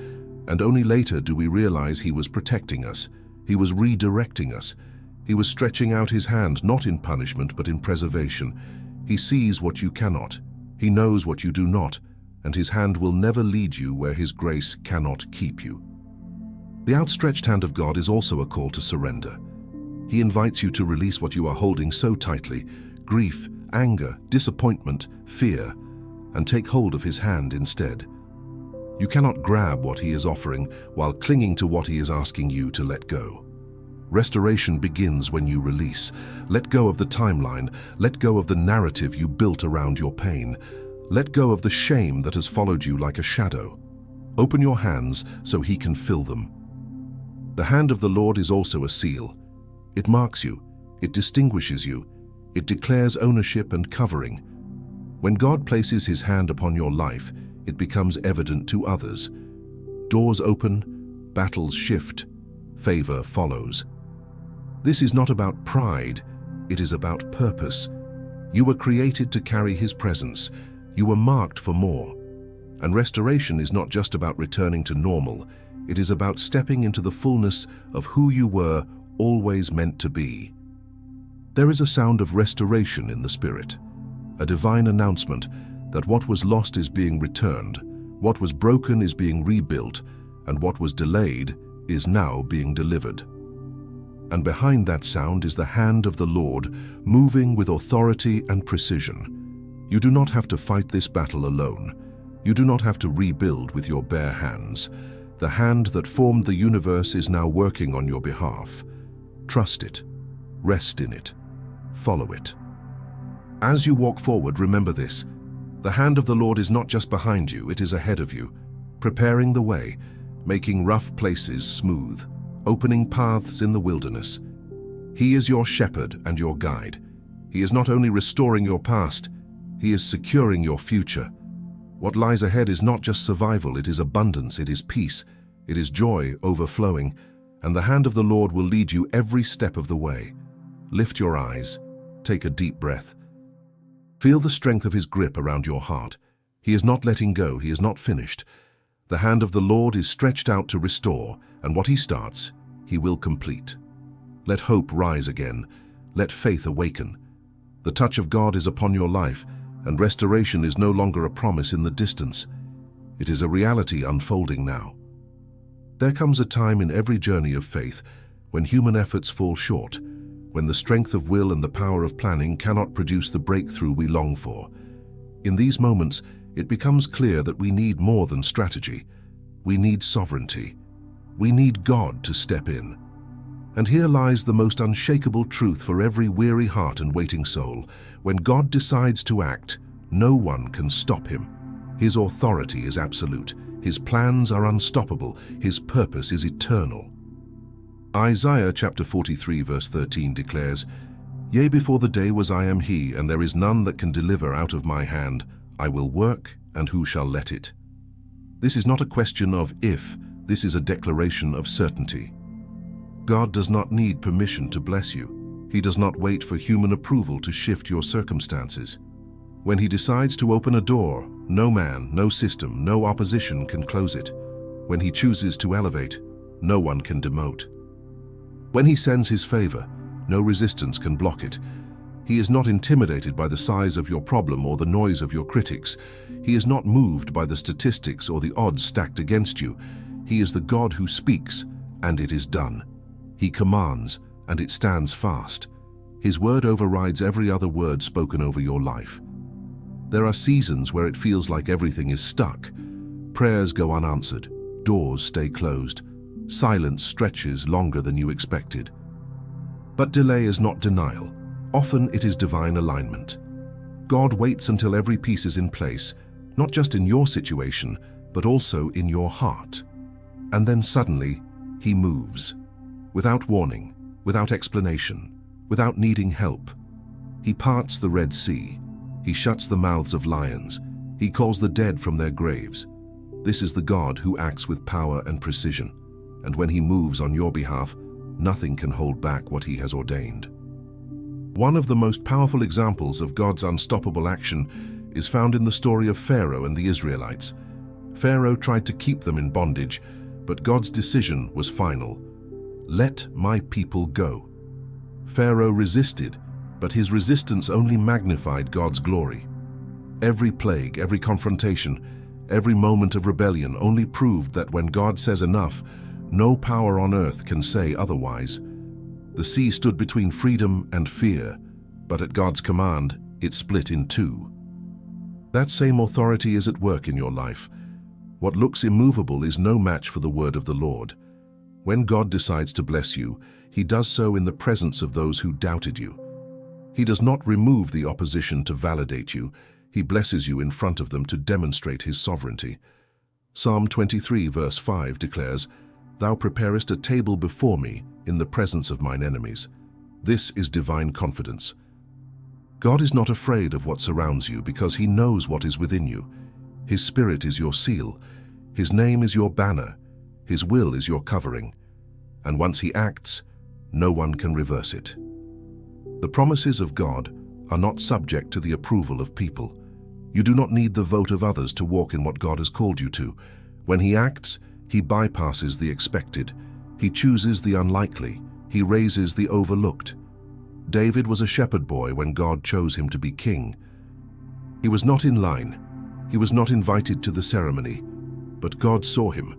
and only later do we realize he was protecting us. He was redirecting us. He was stretching out his hand, not in punishment, but in preservation. He sees what you cannot. He knows what you do not, and his hand will never lead you where his grace cannot keep you. The outstretched hand of God is also a call to surrender. He invites you to release what you are holding so tightly, grief, anger, disappointment, fear, and take hold of his hand instead. You cannot grab what he is offering while clinging to what he is asking you to let go. Restoration begins when you release. Let go of the timeline. Let go of the narrative you built around your pain. Let go of the shame that has followed you like a shadow. Open your hands so he can fill them. The hand of the Lord is also a seal. It marks you. It distinguishes you. It declares ownership and covering. When God places his hand upon your life, it becomes evident to others. Doors open, battles shift, favor follows. This is not about pride, it is about purpose. You were created to carry his presence. You were marked for more. And restoration is not just about returning to normal, it is about stepping into the fullness of who you were always meant to be. There is a sound of restoration in the Spirit, a divine announcement that what was lost is being returned, what was broken is being rebuilt, and what was delayed is now being delivered. And behind that sound is the hand of the Lord, moving with authority and precision. You do not have to fight this battle alone. You do not have to rebuild with your bare hands. The hand that formed the universe is now working on your behalf. Trust it. Rest in it. Follow it. As you walk forward, remember this. The hand of the Lord is not just behind you, it is ahead of you, preparing the way, making rough places smooth, opening paths in the wilderness. He is your shepherd and your guide. He is not only restoring your past, he is securing your future. What lies ahead is not just survival, it is abundance, it is peace, it is joy overflowing, and the hand of the Lord will lead you every step of the way. Lift your eyes, take a deep breath. Feel the strength of his grip around your heart. He is not letting go, he is not finished. The hand of the Lord is stretched out to restore, and what he starts, he will complete. Let hope rise again. Let faith awaken. The touch of God is upon your life, and restoration is no longer a promise in the distance. It is a reality unfolding now. There comes a time in every journey of faith when human efforts fall short, when the strength of will and the power of planning cannot produce the breakthrough we long for. In these moments, it becomes clear that we need more than strategy. We need sovereignty. We need God to step in. And here lies the most unshakable truth for every weary heart and waiting soul. When God decides to act, no one can stop him. His authority is absolute. His plans are unstoppable. His purpose is eternal. Isaiah chapter 43 verse 13 declares, "Yea, before the day was I am he, and there is none that can deliver out of my hand. I will work, and who shall let it?" This is not a question of if, this is a declaration of certainty. God does not need permission to bless you. He does not wait for human approval to shift your circumstances. When he decides to open a door, no man, no system, no opposition can close it. When he chooses to elevate, no one can demote. When he sends his favor, no resistance can block it. He is not intimidated by the size of your problem or the noise of your critics. He is not moved by the statistics or the odds stacked against you. He is the God who speaks, and it is done. He commands, and it stands fast. His word overrides every other word spoken over your life. There are seasons where it feels like everything is stuck. Prayers go unanswered, doors stay closed, silence stretches longer than you expected. But delay is not denial. Often it is divine alignment. God waits until every piece is in place, not just in your situation, but also in your heart. And then suddenly, he moves. Without warning, without explanation, without needing help. He parts the Red Sea. He shuts the mouths of lions. He calls the dead from their graves. This is the God who acts with power and precision. And when he moves on your behalf, nothing can hold back what he has ordained. One of the most powerful examples of God's unstoppable action is found in the story of Pharaoh and the Israelites. Pharaoh tried to keep them in bondage, but God's decision was final. "Let my people go." Pharaoh resisted, but his resistance only magnified God's glory. Every plague, every confrontation, every moment of rebellion only proved that when God says enough, no power on earth can say otherwise. The sea stood between freedom and fear, but at God's command, it split in two. That same authority is at work in your life. What looks immovable is no match for the word of the Lord. When God decides to bless you, he does so in the presence of those who doubted you. He does not remove the opposition to validate you. He blesses you in front of them to demonstrate his sovereignty. Psalm 23 verse 5 declares, "Thou preparest a table before me in the presence of mine enemies." This is divine confidence. God is not afraid of what surrounds you because he knows what is within you. His spirit is your seal. His name is your banner. His will is your covering. And once he acts, no one can reverse it. The promises of God are not subject to the approval of people. You do not need the vote of others to walk in what God has called you to. When he acts, he bypasses the expected. He chooses the unlikely. He raises the overlooked. David was a shepherd boy when God chose him to be king. He was not in line. He was not invited to the ceremony, but God saw him.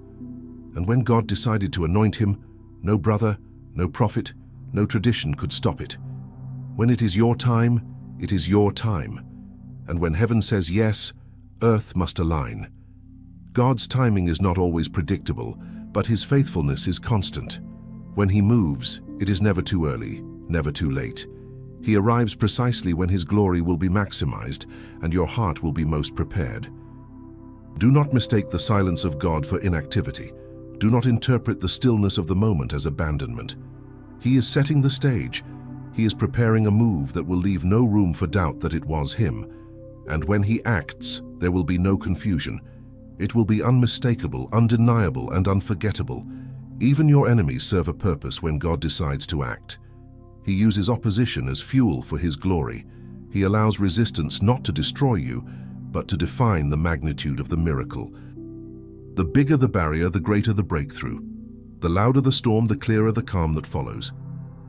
And when God decided to anoint him, no brother, no prophet, no tradition could stop it. When it is your time, it is your time. And when heaven says yes, earth must align. God's timing is not always predictable, but his faithfulness is constant. When he moves, it is never too early, never too late. He arrives precisely when his glory will be maximized and your heart will be most prepared. Do not mistake the silence of God for inactivity. Do not interpret the stillness of the moment as abandonment. He is setting the stage. He is preparing a move that will leave no room for doubt that it was him. And when he acts, there will be no confusion. It will be unmistakable, undeniable, and unforgettable. Even your enemies serve a purpose when God decides to act. He uses opposition as fuel for his glory. He allows resistance not to destroy you, but to define the magnitude of the miracle. The bigger the barrier, the greater the breakthrough. The louder the storm, the clearer the calm that follows.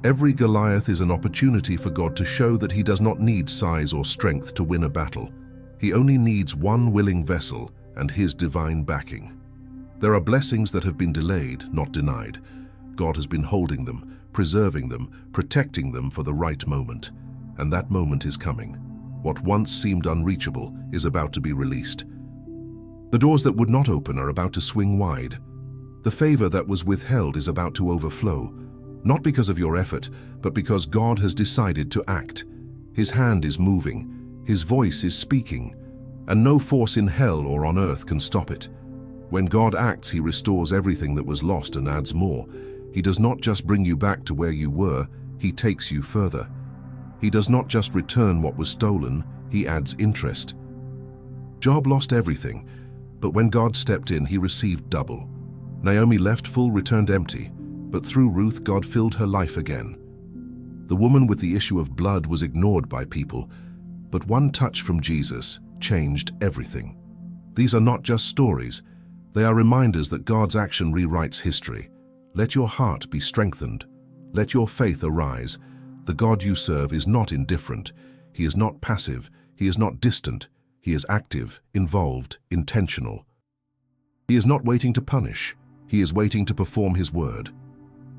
Every Goliath is an opportunity for God to show that he does not need size or strength to win a battle. He only needs one willing vessel and his divine backing. There are blessings that have been delayed, not denied. God has been holding them, preserving them, protecting them for the right moment. And that moment is coming. What once seemed unreachable is about to be released. The doors that would not open are about to swing wide. The favor that was withheld is about to overflow, not because of your effort, but because God has decided to act. His hand is moving, his voice is speaking, and no force in hell or on earth can stop it. When God acts, he restores everything that was lost and adds more. He does not just bring you back to where you were, he takes you further. He does not just return what was stolen, he adds interest. Job lost everything, but when God stepped in, he received double. Naomi left full, returned empty, but through Ruth, God filled her life again. The woman with the issue of blood was ignored by people, but one touch from Jesus changed everything. These are not just stories, they are reminders that God's action rewrites history. Let your heart be strengthened. Let your faith arise. The God you serve is not indifferent. He is not passive. He is not distant. He is active, involved, intentional. He is not waiting to punish. He is waiting to perform his word.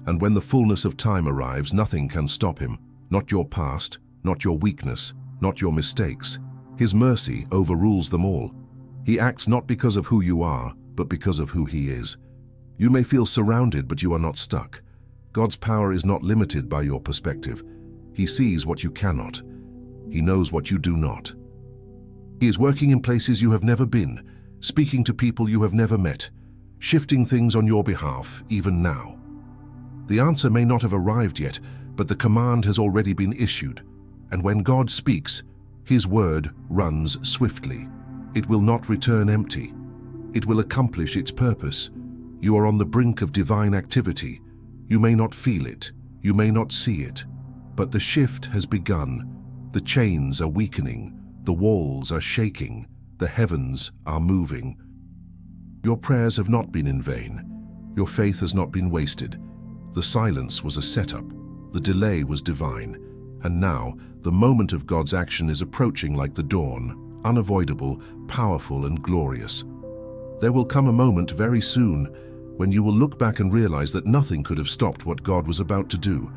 And when the fullness of time arrives, nothing can stop him. Not your past, not your weakness, not your mistakes. His mercy overrules them all. He acts not because of who you are, but because of who he is. You may feel surrounded, but you are not stuck. God's power is not limited by your perspective. He sees what you cannot. He knows what you do not. He is working in places you have never been, speaking to people you have never met, shifting things on your behalf, even now. The answer may not have arrived yet, but the command has already been issued. And when God speaks, his word runs swiftly. It will not return empty. It will accomplish its purpose. You are on the brink of divine activity. You may not feel it, you may not see it, but the shift has begun. The chains are weakening, the walls are shaking, the heavens are moving. Your prayers have not been in vain. Your faith has not been wasted. The silence was a setup. The delay was divine. And now, the moment of God's action is approaching like the dawn, unavoidable, powerful, and glorious. There will come a moment very soon when you will look back and realize that nothing could have stopped what God was about to do.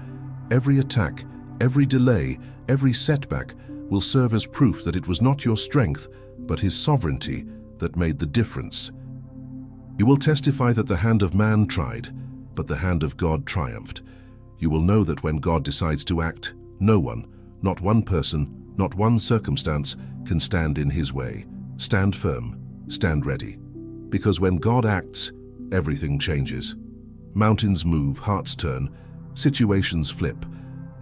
Every attack, every delay, every setback will serve as proof that it was not your strength, but his sovereignty that made the difference. You will testify that the hand of man tried, but the hand of God triumphed. You will know that when God decides to act, no one, not one person, not one circumstance, can stand in his way. Stand firm, stand ready. Because when God acts, everything changes. Mountains move, hearts turn, situations flip,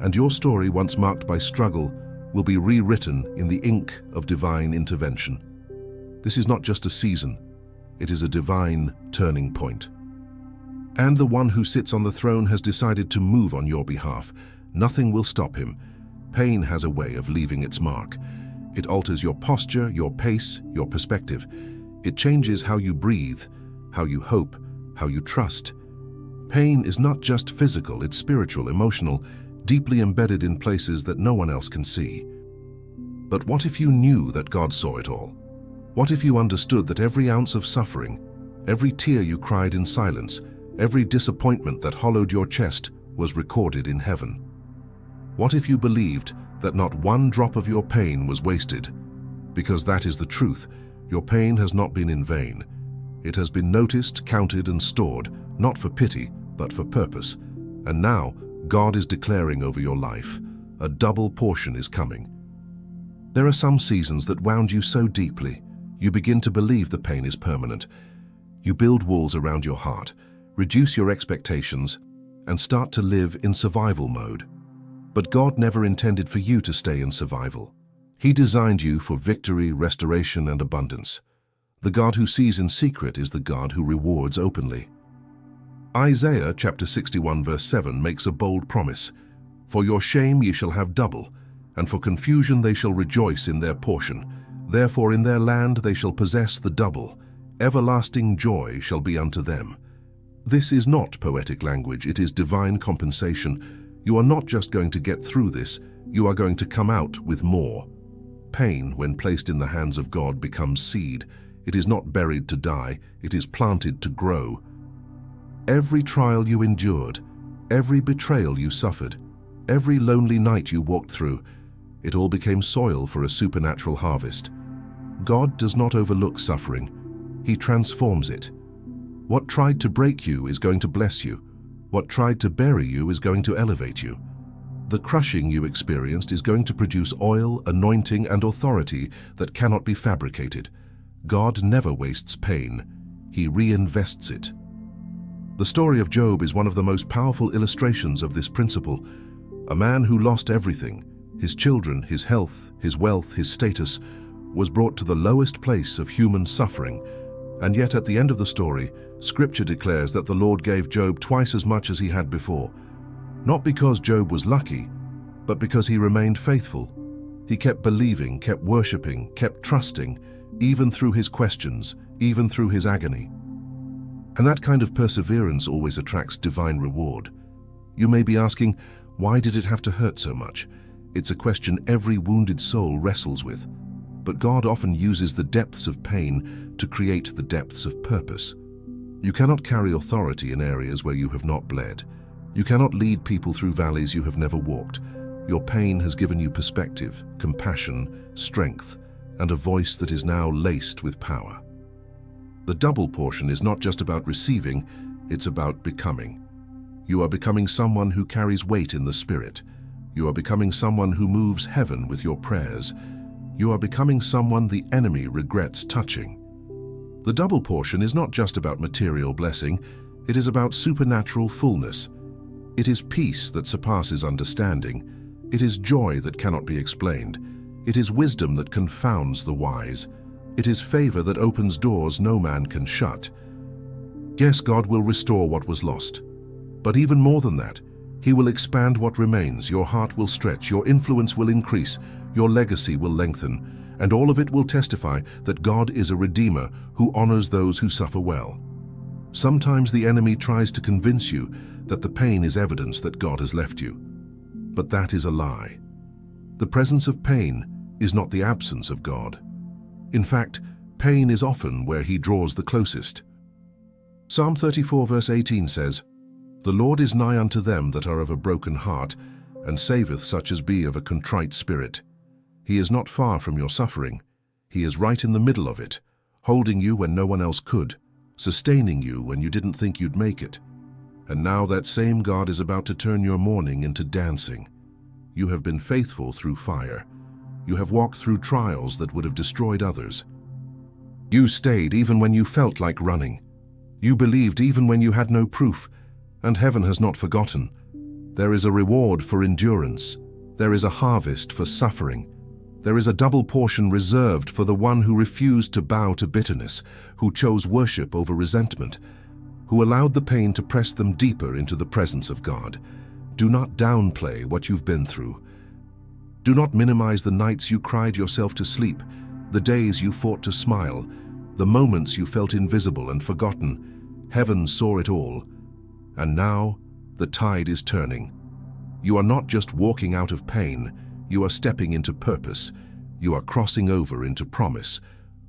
and your story, once marked by struggle, will be rewritten in the ink of divine intervention. This is not just a season, it is a divine turning point. And the one who sits on the throne has decided to move on your behalf. Nothing will stop him. Pain has a way of leaving its mark. It alters your posture, your pace, your perspective. It changes how you breathe, how you hope, how you trust. Pain is not just physical, it's spiritual, emotional, deeply embedded in places that no one else can see. But what if you knew that God saw it all? What if you understood that every ounce of suffering, every tear you cried in silence, every disappointment that hollowed your chest was recorded in heaven? What if you believed that not one drop of your pain was wasted? Because that is the truth. Your pain has not been in vain. It has been noticed, counted, and stored, not for pity, but for purpose. And now, God is declaring over your life, a double portion is coming. There are some seasons that wound you so deeply, you begin to believe the pain is permanent. You build walls around your heart, reduce your expectations, and start to live in survival mode. But God never intended for you to stay in survival. He designed you for victory, restoration, and abundance. The God who sees in secret is the God who rewards openly. Isaiah chapter 61 verse 7 makes a bold promise. For your shame ye shall have double, and for confusion they shall rejoice in their portion. Therefore in their land they shall possess the double. Everlasting joy shall be unto them. This is not poetic language, it is divine compensation. You are not just going to get through this, you are going to come out with more. Pain, when placed in the hands of God, becomes seed. It is not buried to die, it is planted to grow. Every trial you endured, every betrayal you suffered, every lonely night you walked through, it all became soil for a supernatural harvest. God does not overlook suffering. He transforms it. What tried to break you is going to bless you. What tried to bury you is going to elevate you. The crushing you experienced is going to produce oil, anointing, and authority that cannot be fabricated. God never wastes pain. He reinvests it. The story of Job is one of the most powerful illustrations of this principle. A man who lost everything, his children, his health, his wealth, his status, was brought to the lowest place of human suffering. And yet at the end of the story, Scripture declares that the Lord gave Job twice as much as he had before. Not because Job was lucky, but because he remained faithful. He kept believing, kept worshiping, kept trusting, even through his questions, even through his agony. And that kind of perseverance always attracts divine reward. You may be asking, why did it have to hurt so much? It's a question every wounded soul wrestles with. But God often uses the depths of pain to create the depths of purpose. You cannot carry authority in areas where you have not bled. You cannot lead people through valleys you have never walked. Your pain has given you perspective, compassion, strength, and a voice that is now laced with power. The double portion is not just about receiving, it's about becoming. You are becoming someone who carries weight in the Spirit. You are becoming someone who moves heaven with your prayers. You are becoming someone the enemy regrets touching. The double portion is not just about material blessing, it is about supernatural fullness. It is peace that surpasses understanding. It is joy that cannot be explained. It is wisdom that confounds the wise. It is favor that opens doors no man can shut. Yes, God will restore what was lost. But even more than that, He will expand what remains. Your heart will stretch, your influence will increase, your legacy will lengthen, and all of it will testify that God is a Redeemer who honors those who suffer well. Sometimes the enemy tries to convince you that the pain is evidence that God has left you. But that is a lie. The presence of pain is not the absence of God. In fact, pain is often where He draws the closest. Psalm 34 verse 18 says, "The Lord is nigh unto them that are of a broken heart, and saveth such as be of a contrite spirit." He is not far from your suffering. He is right in the middle of it, holding you when no one else could, sustaining you when you didn't think you'd make it. And now that same God is about to turn your mourning into dancing. You have been faithful through fire. You have walked through trials that would have destroyed others. You stayed even when you felt like running. You believed even when you had no proof, and heaven has not forgotten. There is a reward for endurance. There is a harvest for suffering. There is a double portion reserved for the one who refused to bow to bitterness, who chose worship over resentment, who allowed the pain to press them deeper into the presence of God. Do not downplay what you've been through. Do not minimize the nights you cried yourself to sleep, the days you fought to smile, the moments you felt invisible and forgotten. Heaven saw it all. And now, the tide is turning. You are not just walking out of pain, you are stepping into purpose. You are crossing over into promise.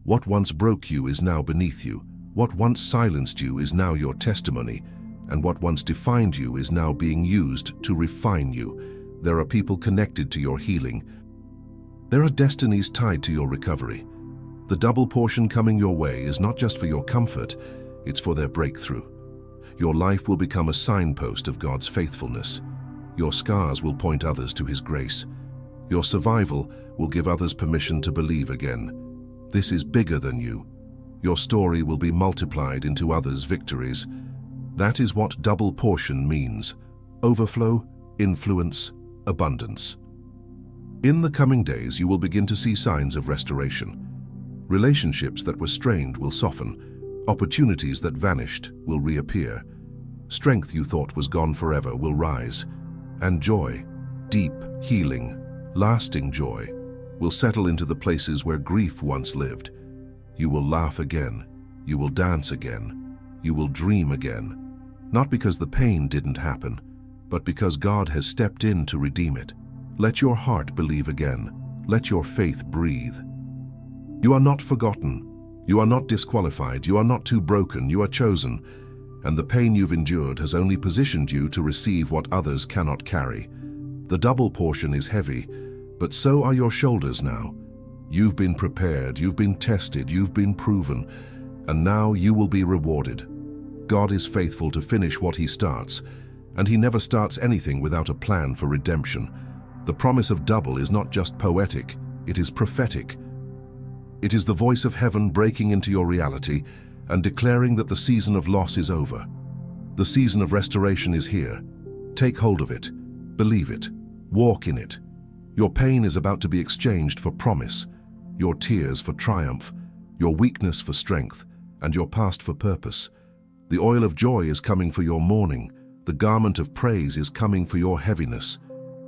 What once broke you is now beneath you. What once silenced you is now your testimony. And what once defined you is now being used to refine you. There are people connected to your healing. There are destinies tied to your recovery. The double portion coming your way is not just for your comfort, it's for their breakthrough. Your life will become a signpost of God's faithfulness. Your scars will point others to His grace. Your survival will give others permission to believe again. This is bigger than you. Your story will be multiplied into others' victories. That is what double portion means: overflow, influence, abundance. In the coming days, you will begin to see signs of restoration. Relationships that were strained will soften. Opportunities that vanished will reappear. Strength you thought was gone forever will rise. And joy, deep, healing, lasting joy, will settle into the places where grief once lived. You will laugh again. You will dance again. You will dream again. Not because the pain didn't happen, but because God has stepped in to redeem it. Let your heart believe again. Let your faith breathe. You are not forgotten. You are not disqualified. You are not too broken. You are chosen. And the pain you've endured has only positioned you to receive what others cannot carry. The double portion is heavy, but so are your shoulders now. You've been prepared, you've been tested, you've been proven, and now you will be rewarded. God is faithful to finish what He starts, and He never starts anything without a plan for redemption. The promise of double is not just poetic, it is prophetic. It is the voice of heaven breaking into your reality and declaring that the season of loss is over. The season of restoration is here. Take hold of it, believe it, walk in it. Your pain is about to be exchanged for promise, your tears for triumph, your weakness for strength, and your past for purpose. The oil of joy is coming for your mourning. The garment of praise is coming for your heaviness.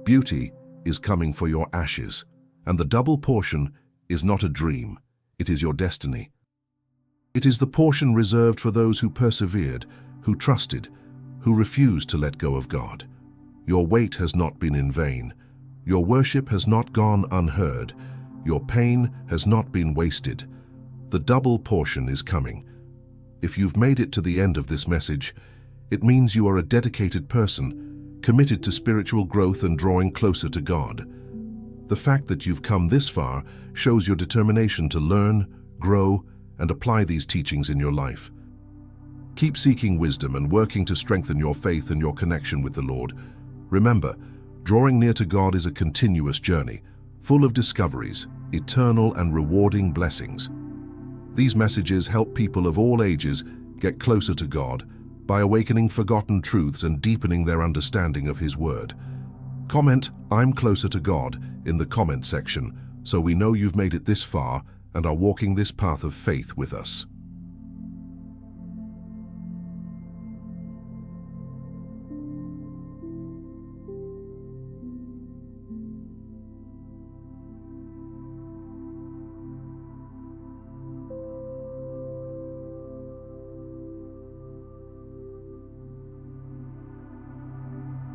Beauty is coming for your ashes. And the double portion is not a dream. It is your destiny. It is the portion reserved for those who persevered, who trusted, who refused to let go of God. Your wait has not been in vain. Your worship has not gone unheard. Your pain has not been wasted. The double portion is coming. If you've made it to the end of this message, it means you are a dedicated person, committed to spiritual growth and drawing closer to God. The fact that you've come this far shows your determination to learn, grow, and apply these teachings in your life. Keep seeking wisdom and working to strengthen your faith and your connection with the Lord. Remember, drawing near to God is a continuous journey, full of discoveries, eternal and rewarding blessings. These messages help people of all ages get closer to God by awakening forgotten truths and deepening their understanding of His Word. Comment, "I'm closer to God," in the comment section so we know you've made it this far and are walking this path of faith with us.